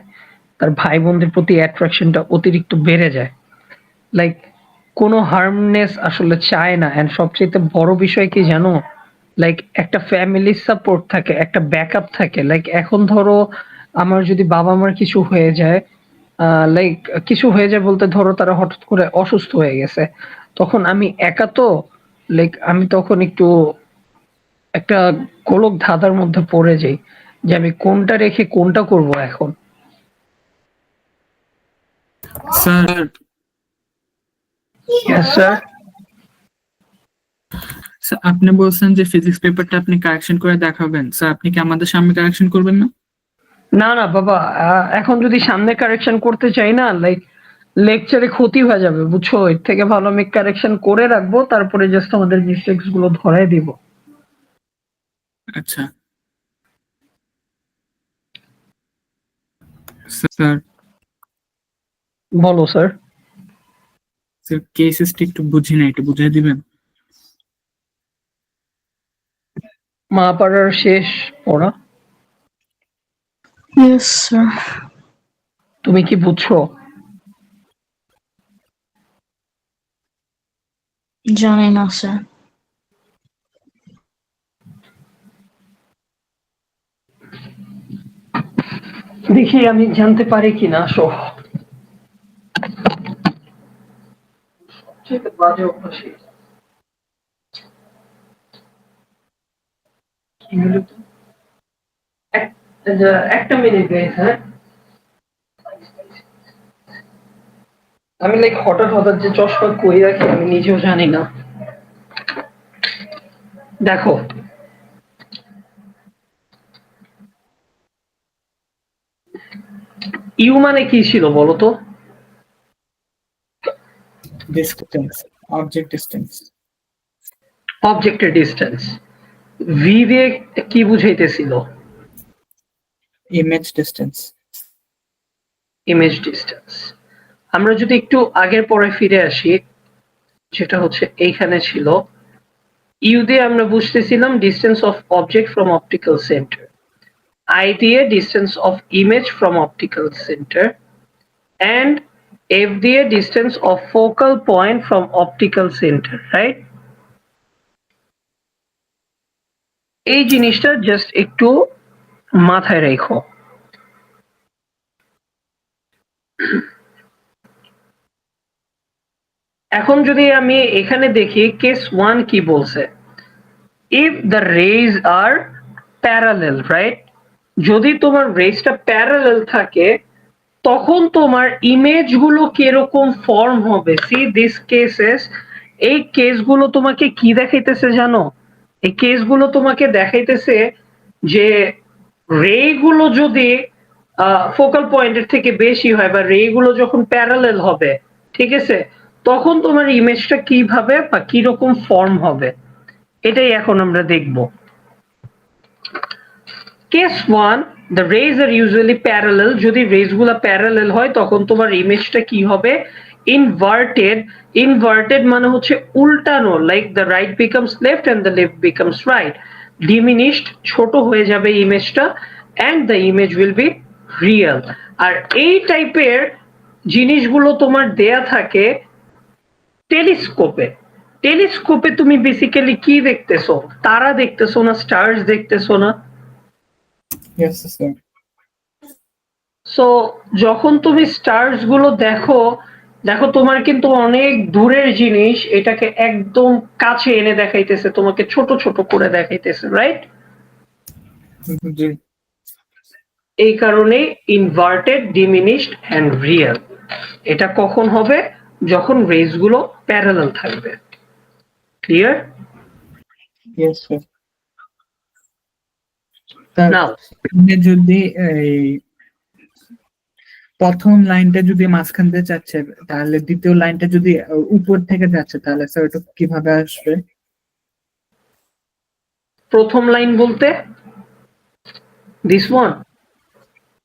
তার ভাই বোনদের প্রতি অ্যাট্রাকশনটা অতিরিক্ত বেড়ে যায়। লাইক কোনো হার্মনেস আসলে চায় না। এন্ড সবচেয়ে বড় বিষয় কি জানো, লাইক একটা ফ্যামিলি সাপোর্ট থাকে, একটা ব্যাকআপ থাকে। লাইক এখন ধরো আমার যদি বাবা মার কিছু হয়ে যায়, লাইক কিছু হয়ে যায় বলতে ধরো তারা হঠাৎ করে অসুস্থ হয়ে গেছে, তখন আমি একা তো, লাইক আমি তখন একটু একটা গোলক ধাঁধার মধ্যে পড়ে যাই যে আমি কোনটা রেখে কোনটা করব এখন। Sir, yes sir. স্যার আপনি বলছেন যে ফিজিক্স পেপারটা আপনি কারেকশন করে দেখাবেন, স্যার আপনি কি আমাদের সামনে কারেকশন করবেন না? না না বাবা, এখন যদি সামনে কারেকশন করতে চাই না, লাইক লেকচারে ক্ষতি হয়ে যাবে, বুঝছো? এর থেকে ভালো আমি কারেকশন করে রাখবো, তারপরে জাস্ট আমাদের মিস্টেক্স গুলো ধরায় দিব। আচ্ছা স্যার। বলো স্যার। স্যার কেসেসটা একটু বুঝি না, একটু বুঝিয়ে দিবেন? মা পাড়ার শেষ পড়া, ইয়েস স্যার। তুমি কি বুঝছো? জানি না স্যার। দেখি আমি জানতে পারি কিনা, আসো। সবচেয়ে বাজে অভ্যাস এটা। কি হলো তো? একটা মিনিট গাইস, হ্যাঁ। আমি লাইক হঠাৎ হঠাৎ যে চশমা কই রাখি আমি নিজেও জানি না। দেখো, ইউ মানে কি ছিল বলো তো? Distance. Object distance. অবজেক্টের ডিস্টেন্স। ভি দিয়ে কি বুঝাইতেছিল? Image distance. Image distance. আমরা যদি একটু আগের পরে ফিরে আসি, যেটা হচ্ছে এইখানে ছিল, ইউ দিয়ে আমরা বুঝতেছিলাম distance of object from optical centre, I দিয়ে distance of image from optical centre, and F দিয়ে distance of focal point from optical centre, right? এই জিনিসটা জাস্ট একটু মাথায় রেখো। এখন যদি আমি এখানে দেখি কেস 1 কি বলছে, if the rays are parallel, right? যদি তোমার রেসটা প্যারালাল থাকে তখন তোমার ইমেজ গুলো কিরকম ফর্ম হবে। সি দিস কেসেস, এই কেসগুলো তোমাকে কি দেখাইতেছে জানো? এই কেসগুলো তোমাকে দেখাইতেছে যে রে গুলো যদি ফোকাল পয়েন্টের থেকে বেশি হয় বা রে গুলো যখন প্যারালাল হবে, ঠিক আছে, তখন তোমার ইমেজটা কিভাবে বা কিরকম ফর্ম হবে, এটাই এখন আমরা দেখব। Case 1, the rays are usually parallel. যদি রেজ গুলা প্যারালাল হয় তখন তোমার ইমেজটা কি হবে? ইনভার্টেড। ইনভার্টেড মানে হচ্ছে উল্টানো, like the right becomes left and the left becomes right. Diminished, ছোট হয়ে যাবে ইমেজটা, and the image will be real. আর এই টাইপের জিনিসগুলো তোমার দেয়া থাকে টেলিস্কোপে। টেলিস্কোপে তুমি বেসিক্যালি কি দেখতেছো? তারা দেখতেছো না, স্টার্স দেখতেছো না? Yes, sir. সো যখন তুমি স্টার্স গুলো দেখো, দেখো তোমার কিন্তু অনেক দূরের জিনিস এটাকে একদম কাছে এনে দেখাইতেছে, তোমাকে ছোট ছোট করে দেখাইতেছে, রাইট? জি। এই কারণে ইনভার্টেড, ডিমিনিশড এন্ড রিয়েল। এটা কখন হবে? যখন রেজ গুলো প্যারালাল থাকবে। ক্লিয়ার? Yes, sir. নাও যদি এই প্রথম লাইনটা যদি মাঝখান দিয়ে যাচ্ছে তাহলে দ্বিতীয় লাইনটা যদি উপর থেকে যাচ্ছে তাহলে স্যার এটা কিভাবে আসবে? প্রথম লাইন বলতে দিস ওয়ান?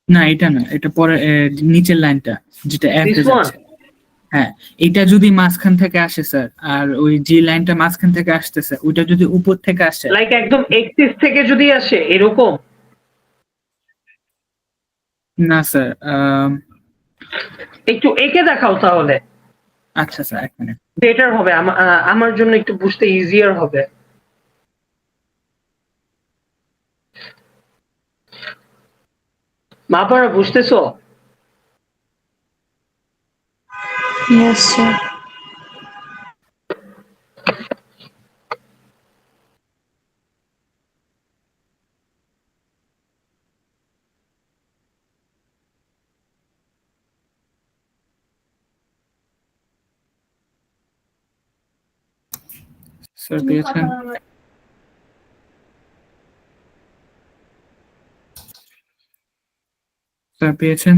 না এটা না, এটা পরে নিচের লাইনটা যেটা এফ This এ যাচ্ছে। হ্যাঁ, এটা যদি মাঝখান থেকে আসে স্যার, আর ওই যে লাইনটা মাঝখান থেকে আসতেছে ওইটা যদি উপর থেকে আসে, লাইক একদম এক্সিস থেকে যদি আসে এরকম? না স্যার। একটু এঁকে দেখাও তাহলে, আচ্ছা স্যার, এক মিনিট। বেটার হবে, আমার জন্য একটু বুঝতে ইজিয়ার হবে। মাপারা বুঝতেছো? Yes, sir. স্যার পেয়েছেন? স্যার পেয়েছেন?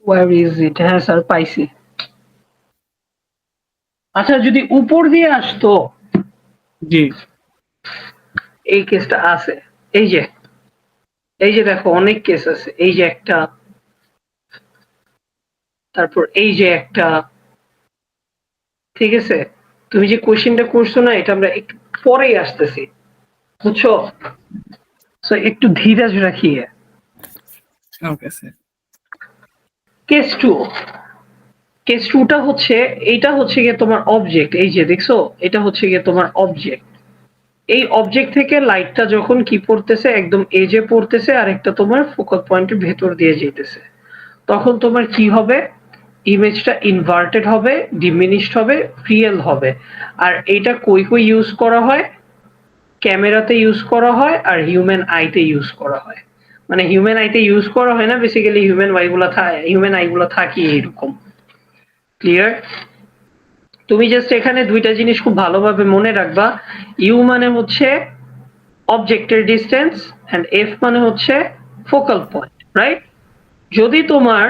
Where is it? হ্যাঁ স্যার পাইছি। আচ্ছা যদি উপর দিয়ে আসতো, জি। এই কেসটা আছে, এই যে দেখো অনেক কেস আছে, এই যে একটা, তারপর এই যে একটা, ঠিক আছে? তুমি যে কোশ্চেনটা করছো না, এটা আমরা একটু পরেই আসতেছি, বুঝছো? সো একটু ধীরজ রাখিয়ে। Okay sir. কেস 2, কেস 2টা হচ্ছে, এইটা হচ্ছে গিয়ে তোমার অবজেক্ট, এই যে দেখছো, এটা হচ্ছে গিয়ে তোমার অবজেক্ট। এই অবজেক্ট থেকে লাইটটা যখন কি পড়তেছে, একদম এজে পড়তেছে আর একটা তোমার ফোকাল পয়েন্টের ভেতর দিয়ে যেতেছে, তখন তোমার কি হবে? ইমেজটা ইনভার্টেড হবে, ডিমিনিশড হবে, রিয়েল হবে। আর এইটা কই কই ইউজ করা হয়? ক্যামেরাতে ইউজ করা হয় আর হিউম্যান আইতে ইউজ করা হয়। মানে হিউম্যান আইতে ইউজ করা হয় না, বেসিক্যালি হিউম্যান আইগুলো থাকে এইরকম। ক্লিয়ার? তুমি জাস্ট এখানে দুইটা জিনিস খুব ভালোভাবে মনে রাখবা। ইউ মানে হচ্ছে অবজেক্টের ডিস্টেন্স এন্ড এফ মানে হচ্ছে ফোকাল পয়েন্ট, রাইট? যদি তোমার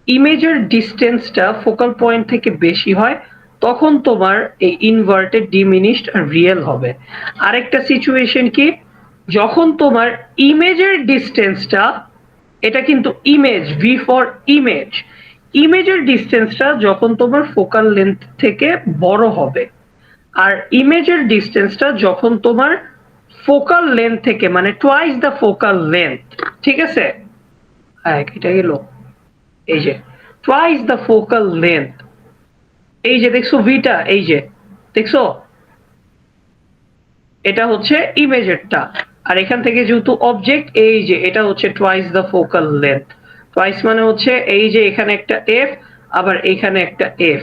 ইমেজের ডিস্টেন্সটা ফোকাল পয়েন্ট থেকে বেশি হয় তখন তোমার এই ইনভার্টেড ডিমিনিশড আর রিয়েল হবে। আরেকটা সিচুয়েশন কি, যখন তোমার ইমেজের ডিসটেন্সটা, এটা কিন্তু ইমেজ, ভি ফর ইমেজ, ইমেজের ডিসটেন্সটা যখন তোমার ফোকাল লেন্থ থেকে বড় হবে, আর ইমেজের ডিসটেন্সটা যখন তোমার ফোকাল লেন্থ থেকে মানে টুয়াইস দ্য ফোকাল লেন্থ, ঠিক আছে? হ্যাঁ, এটা গেল, এই যে টুয়াইস দ্য ফোকাল লেন্থ, এই যে দেখছো ভিটা, এই যে দেখছো, এটা হচ্ছে ইমেজেরটা। আর এখান থেকে যেহেতু অবজেক্ট, এই যে এটা হচ্ছে twice the focal length. Twice মানে হচ্ছে এই যে এখানে একটা এফ, আবার এখানে একটা এফ।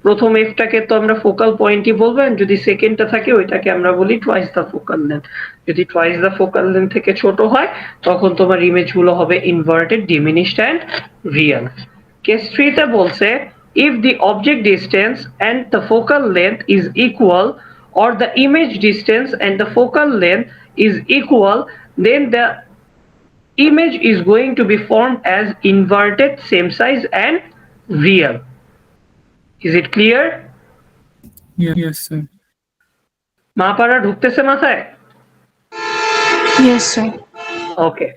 প্রথম এফটাকে তো আমরা ফোকাল পয়েন্টই বলবেন, যদি সেকেন্ডটা থাকে ওইটাকে আমরা বলি টুয়াইস দ্য ফোকাল লেন্থ। যদি টুয়াইস দ্য ফোকাল লেন্থ থেকে ছোট হয় তখন তোমার ইমেজগুলো হবে inverted, diminished and real. Case 3 তে বলছে if the object distance and the focal length is equal, or the image distance and the focal length is equal, then the image is going to be formed as inverted, same size and real. Is it clear? Yes, sir. মাপারা ঢুকতেছে মাথায়? Yes, sir. ওকে,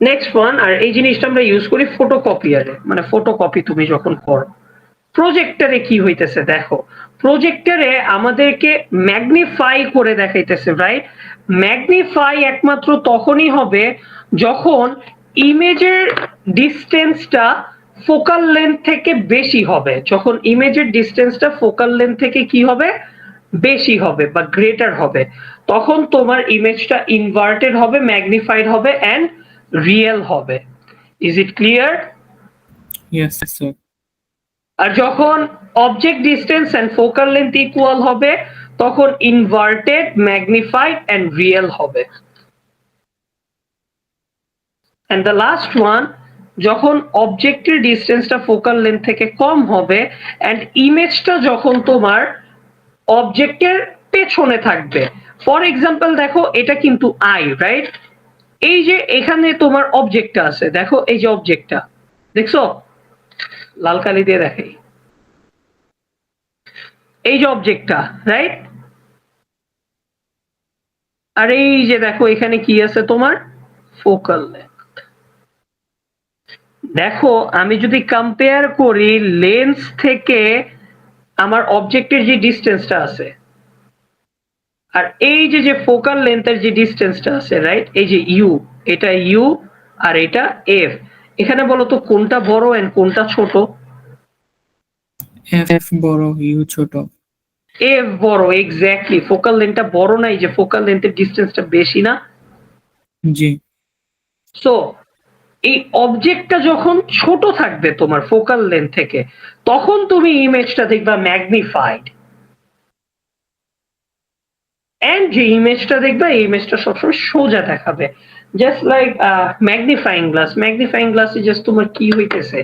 next one. আর এই জিনিসটা আমরা use করি ফটোকপিয়ারে, মানে photocopy তুমি যখন করো। প্রজেক্টরে কি হইতেছে দেখো, প্রজেক্টরে আমাদেরকে ম্যাগনিফাই করে দেখাইতেছে, রাইট? ম্যাগনিফাই একমাত্র তখনই হবে যখন ইমেজের ডিসটেন্সটা ফোকাল লেন্থ থেকে বেশি হবে, যখন ইমেজের ডিসটেন্সটা ফোকাল লেন্থ থেকে কি হবে, বেশি হবে বা গ্রেটার হবে, তখন তোমার ইমেজটা ইনভার্টেড হবে, ম্যাগনিফাইড হবে এন্ড রিয়েল হবে। Is it clear? Yes, sir. আর যখন object distance and focal length equal হবে তখন ইনভার্টেড, ম্যাগনিফাইড এন্ড রিয়েল হবে। এন্ড দ্য লাস্ট ওয়ান, যখন অবজেক্টের ডিসটেন্সটা ফোকাল লেন্থ থেকে কম হবে এন্ড ইমেজটা যখন তোমার অবজেক্টের পেছনে থাকবে। ফর এক্সাম্পল দেখো, এটা কিন্তু আই, রাইট? এই যে এখানে তোমার অবজেক্টটা আছে, দেখো এই যে অবজেক্টটা দেখছো, লাল কালি দিয়ে দেখাই, এই যে অবজেক্টটা, রাইট? আর এই যে দেখো এখানে কি আছে তোমার ফোকাল লেন্থ। দেখো আমি যদি কম্পেয়ার করি লেন্স থেকে আমার অবজেক্টের যে ডিসটেন্সটা আছে, আর এই যে যে ফোকাল লেন্থের যে ডিসটেন্সটা আছে, রাইট? এই যে ইউ, এটা ইউ আর এটা এফ। এখানে বলো তো কোনটা বড় এন্ড কোনটা ছোট? F বড়, U ছোট। এফ বড়, এক্স্যাক্টলি। ফোকাল লেন্থটা বড় নাই, যে ফোকাল লেন্থের ডিসটেন্সটা বেশি না? জি। সো এই অবজেক্টটা যখন ছোট থাকবে তোমার ফোকাল লেন্থ থেকে, তখন তুমি ইমেজটা দেখবা ম্যাগনিফাইড, এন্ড যে ইমেজটা দেখবা এই ইমেজটা সবসময় সোজা দেখাবে, just like magnifying glass. Magnifying গ্লাসে জাস্ট তোমার কি হইতেছে,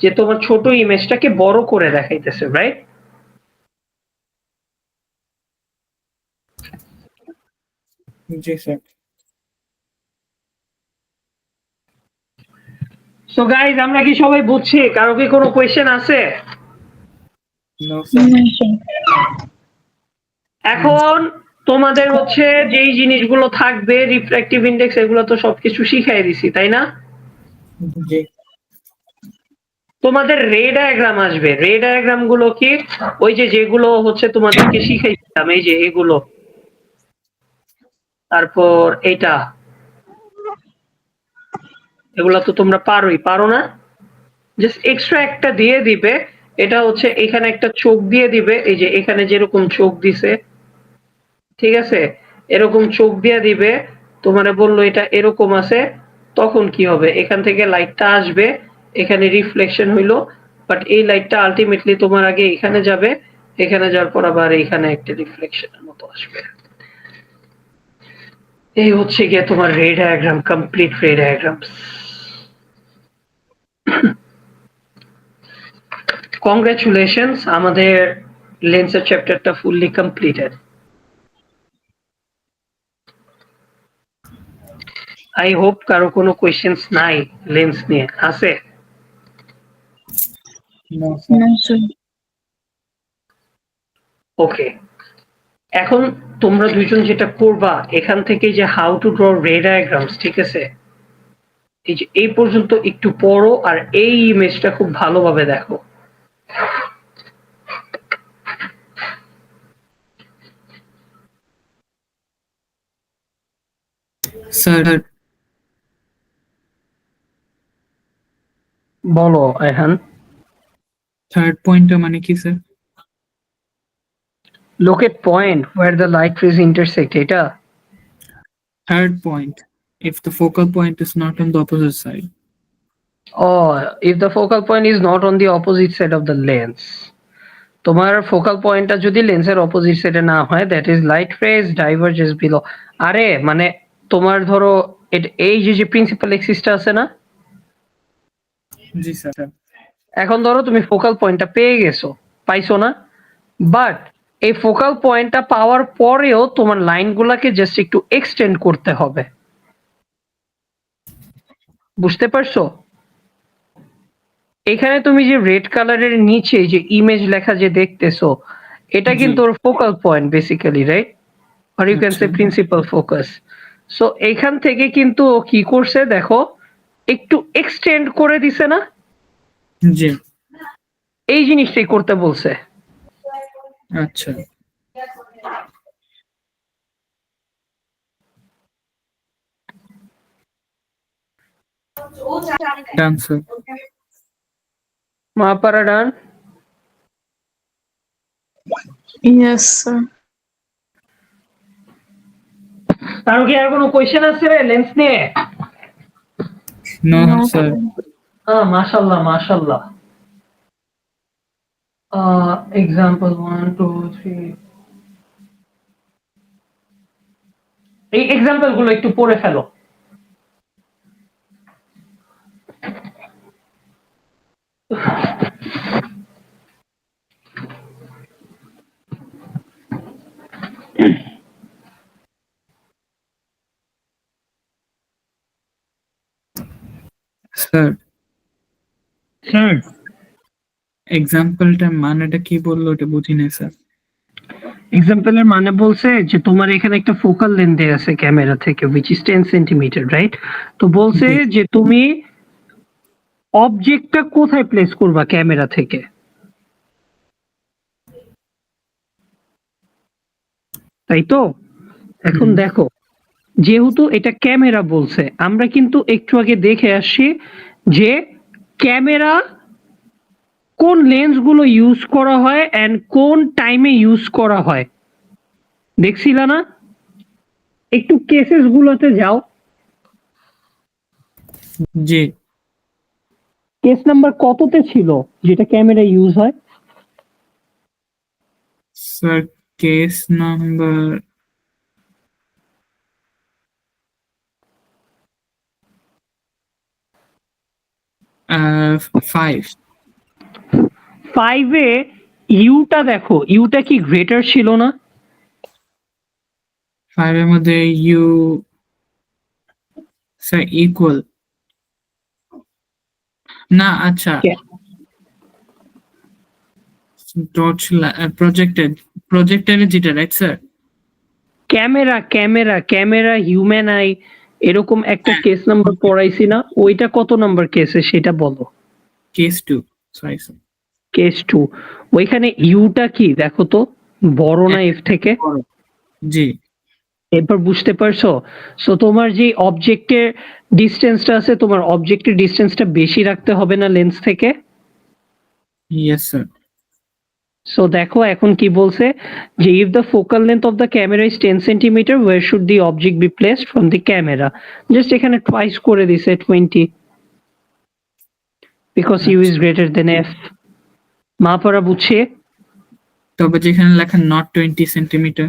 যে তোমার ছোট ইমেজটাকে বড় করে দেখাইতেছে, রাইট? জি স্যার। সো গাইজ, আমরা কি সবাই বুঝছি? কারো কি কোনো কোয়েশ্চেন আছে? No sir. No, sir. এখন তোমাদের হচ্ছে যেই জিনিসগুলো থাকবে, রিফ্র্যাক্টিভ ইনডেক্স, এগুলো তো সবকিছু শিখাই দিছি, তাই না? জি। তোমাদের রে ডায়াগ্রাম আসবে। রে ডায়াগ্রাম গুলো কি, ওই যে যেগুলো হচ্ছে তোমাদেরকে শিখাইছিলাম, এই যে এগুলো, তারপর এটা, এগুলা তো তোমরা পারো না? জাস্ট এক্সট্রা একটা দিয়ে দিবে, এটা হচ্ছে এখানে একটা চোখ দিয়ে দিবে, এই যে এখানে যেরকম চোখ দিছে, ঠিক আছে? এরকম চোখ দিয়ে দিবে, তোমারে বললো এটা এরকম আছে, তখন কি হবে, এখান থেকে লাইটটা আসবে, এখানে রিফ্লেকশন হইলো, বাট এই লাইটটা আলটিমেটলি তোমার আগে এখানে যাবে, এখানে যাওয়ার পর আবার এখানে একটা রিফ্লেকশনের মতো আসবে। এই হচ্ছে গিয়ে তোমার রে ডায়াগ্রাম, কমপ্লিট রে ডায়াগ্রাম। কংগ্রাচুলেশনস, আমাদের লেন্সের চ্যাপ্টারটা ফুললি কমপ্লিটেড। আই হোপ কারো কোনো কোয়েশ্চেন্স নাই লেন্স নিয়ে, আছে? No, sir. No, sir. ওকে, এখন তোমরা দুইজন যেটা করবা এখান থেকে যে হাউ টু ড্র রে ডায়াগ্রামস, ঠিক আছে, এই যে এই পর্যন্ত একটু পড়ো আর এই ইমেজটা খুব ভালোভাবে দেখো। Sir, বলো আয়হান। third point মানে কি sir? Look at point where the light rays intersect, এটা? Third point, if the focal point is not on the opposite side. Oh, if the focal point is not on the opposite side of the lens. তোমার focal পয়েন্টটা যদি লেন্সের opposite সাইডে না হয়, that is light rays diverges below. আরে মানে তোমার ধরো এই যে প্রিন্সিপাল এক্সিসটা আছে না, জি স্যার। এখন ধরো তুমি ফোকাল পয়েন্টটা পেয়ে গেছো, পাইছো না, বাট এই ফোকাল পয়েন্টটা পাওয়ার পরেও তোমার লাইনগুলোকে জাস্ট একটু এক্সটেন্ড করতে হবে, বুঝতে পারছো? এখানে তুমি যে রেড কালারের নিচে যে ইমেজ লেখা যে দেখতেছো, এটা কিন্তু ওর focal point basically, right? Are you can say principal focus. So এখান থেকে কিন্তু ও কি করছে দেখো, একটু এক্সটেন্ড করে দিছে না, জি। এই জিনিসটাই করতে বলছে। আচ্ছা। Done sir. Mahapara done? Yes, sir. কারো কি আর কোনো কোয়েশ্চেন আছে লেন্স নিয়ে? No No, sir. মাশাআল্লাহ মাশাআল্লাহ। এক্সাম্পল 1 2 3, এই এক্সাম্পল গুলো একটু পড়ে ফেলো। স্যার, স্যার এক্সাম্পলটা মানেটা কি বললো ওটা বুঝি নাই স্যার। এক্সাম্পলের মানে বলছে যে তোমার এখানে একটা ফোকাল লেন্থ দেয়া আছে ক্যামেরা থেকে which is 10 সেন্টিমিটার, রাইট? তো বলছে জি। যে তুমি অবজেক্টটা কোথায় প্লেস করবা ক্যামেরা থেকে, তাই তো? এখন দেখো, যেহেতু এটা ক্যামেরা বলছে, আমরা কিন্তু একটু আগে দেখে আসছি যে ক্যামেরা কোন লেন্সগুলো ইউজ করা হয় এন্ড কোন টাইমে ইউজ করা হয়, দেখছিলা না? একটু কেসেস গুলোতে যাও। জি কেস নাম্বার কততে ছিল যেটা ক্যামেরা ইউজ হয়? Sir, case number 5। 5 এ ইউটা দেখো, ইউটা কি গ্রেটার ছিল না? 5 এর মধ্যে ইউ স্যার ইকুয়াল না। আচ্ছা, টর্চ প্রজেক্টেড যেটা, right sir? Camera camera camera human I এরকম একটা কেস নাম্বার পড়াইছি না, ওইটা কত নাম্বার কেসে সেটা বলো। কেস 2। Sorry sir. কেস 2, ওইখানে ইউটা কি দেখো তো, বড় না এফ থেকে? জি। এরপর বুঝতে পারছো? সো তোমার যে অবজেক্টের ডিসটেন্সটা আছে, তোমার অবজেক্টের ডিসটেন্সটা বেশি রাখতে হবে না লেন্স থেকে? Yes sir. সো দেখো এখন কি বলছে যে if the focal length of the camera is 10 centimeter, where should the object be placed from the camera? Just এখানে twice করে দিছে 20 because u is greater than f. মাপারা বুঝছে? তবে যেখানে লেখা নট 20 সেন্টিমিটার।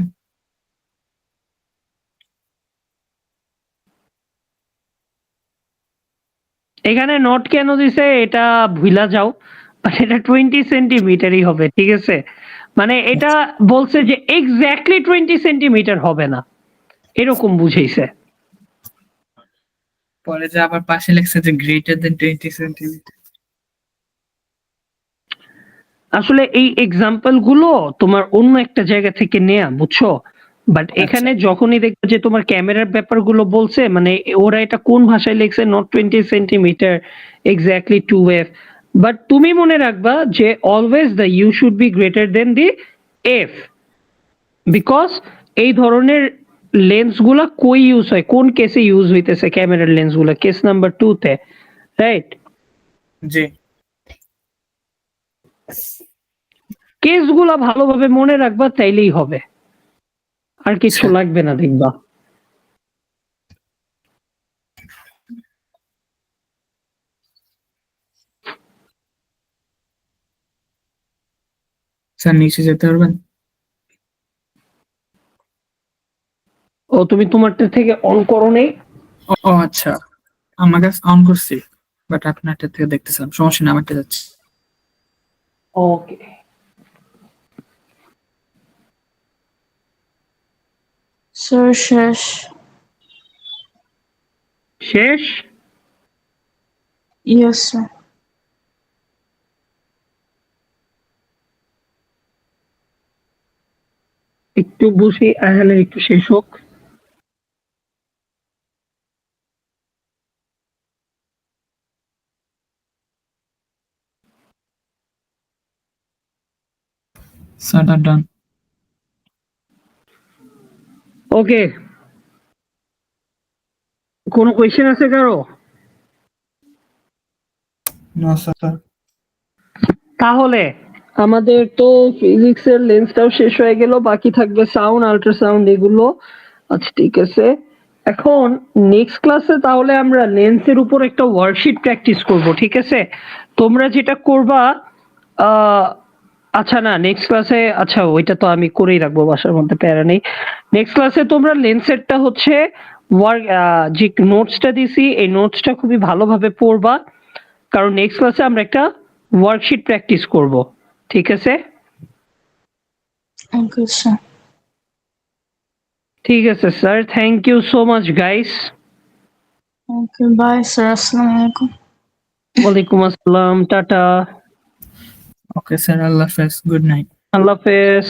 এখানে নট কেন দিছে এটা ভুলা যাও, এটা 20 সেন্টিমিটারই হবে, ঠিক আছে? মানে এটা বলছে যে এক্স্যাক্টলি 20 সেন্টিমিটার হবে না, এরকম বুঝাইছে। পরে যে আবার পাশে লেখছে যে গ্রেটার দেন 20 সেন্টিমিটার। আসলে এই এক্সাম্পল গুলো তোমার অন্য একটা জায়গা থেকে নেয়া, বুঝছো? বাট এখানে যখনই দেখবে যে তোমার ক্যামেরার ব্যাপারগুলো বলছে, মানে ওরা এটা কোন ভাষায় লিখছে, not 20 centimetre exactly 2f, but তুমি মনে রাখবা যে always the u should be greater than the f, because এই ধরনের লেন্স গুলা কই ইউজ হয়, কোন কেসে ইউজ হইতেছে ক্যামেরার লেন্স গুলা, কেস নাম্বার 2 তে, রাইট? জি কেস গুলা ভালোভাবে মনে রাখবা, তাইলেই হবে, আর কিছু আচ্ছা। লাগবে না, দেখবা। স্যার নিচে যেতে পারবেন? ও, তুমি তোমারটা থেকে অন করো নেই? ও আচ্ছা, আমার কাছে অন করছি, বাট আপনারটা থেকে দেখতেছিলাম, সমস্যা নেই, আমারটা যাচ্ছে। ওকে, স্যার শেষ। শেষ? Yes sir. একটু বসে আয়ানের একটু শেষ হোক। Sir done. ওকে, কোনো কোয়েশ্চেন আছে কারো? No sir. তাহলে আমাদের তো ফিজিক্সের লেন্সটাও শেষ হয়ে গেল, বাকি থাকবে সাউন্ড, আল্ট্রাসাউন্ড, এগুলো। আচ্ছা ঠিক আছে, এখন নেক্সট ক্লাসে তাহলে আমরা লেন্সের উপর একটা ওয়ার্কশিট প্র্যাকটিস করব, ঠিক আছে? তোমরা যেটা করবা, আচ্ছা না, নেক্সট ক্লাসে, আচ্ছা ওইটা তো আমি করেই রাখবো, বাসার মধ্যে প্যারা নেই। নেক্সট ক্লাসে তোমরা লেন্সেরটা হচ্ছে ওয়ার্ক, যে নোটসটা দিছি এই নোটসটা খুবই ভালোভাবে পড়বা, কারণ নেক্সট ক্লাসে আমরা একটা ওয়ার্কশিট প্র্যাকটিস করব, ঠিক আছে? Okay sir. ঠিক আছে sir, thank you so much guys. Okay bye sir, আসসালামু আলাইকুম। ওয়ালাইকুম আসসালাম, টাটা, ওকে স্যার, আল্লাহ হাফেজ, গুড নাইট। আল্লাহ হাফেজ।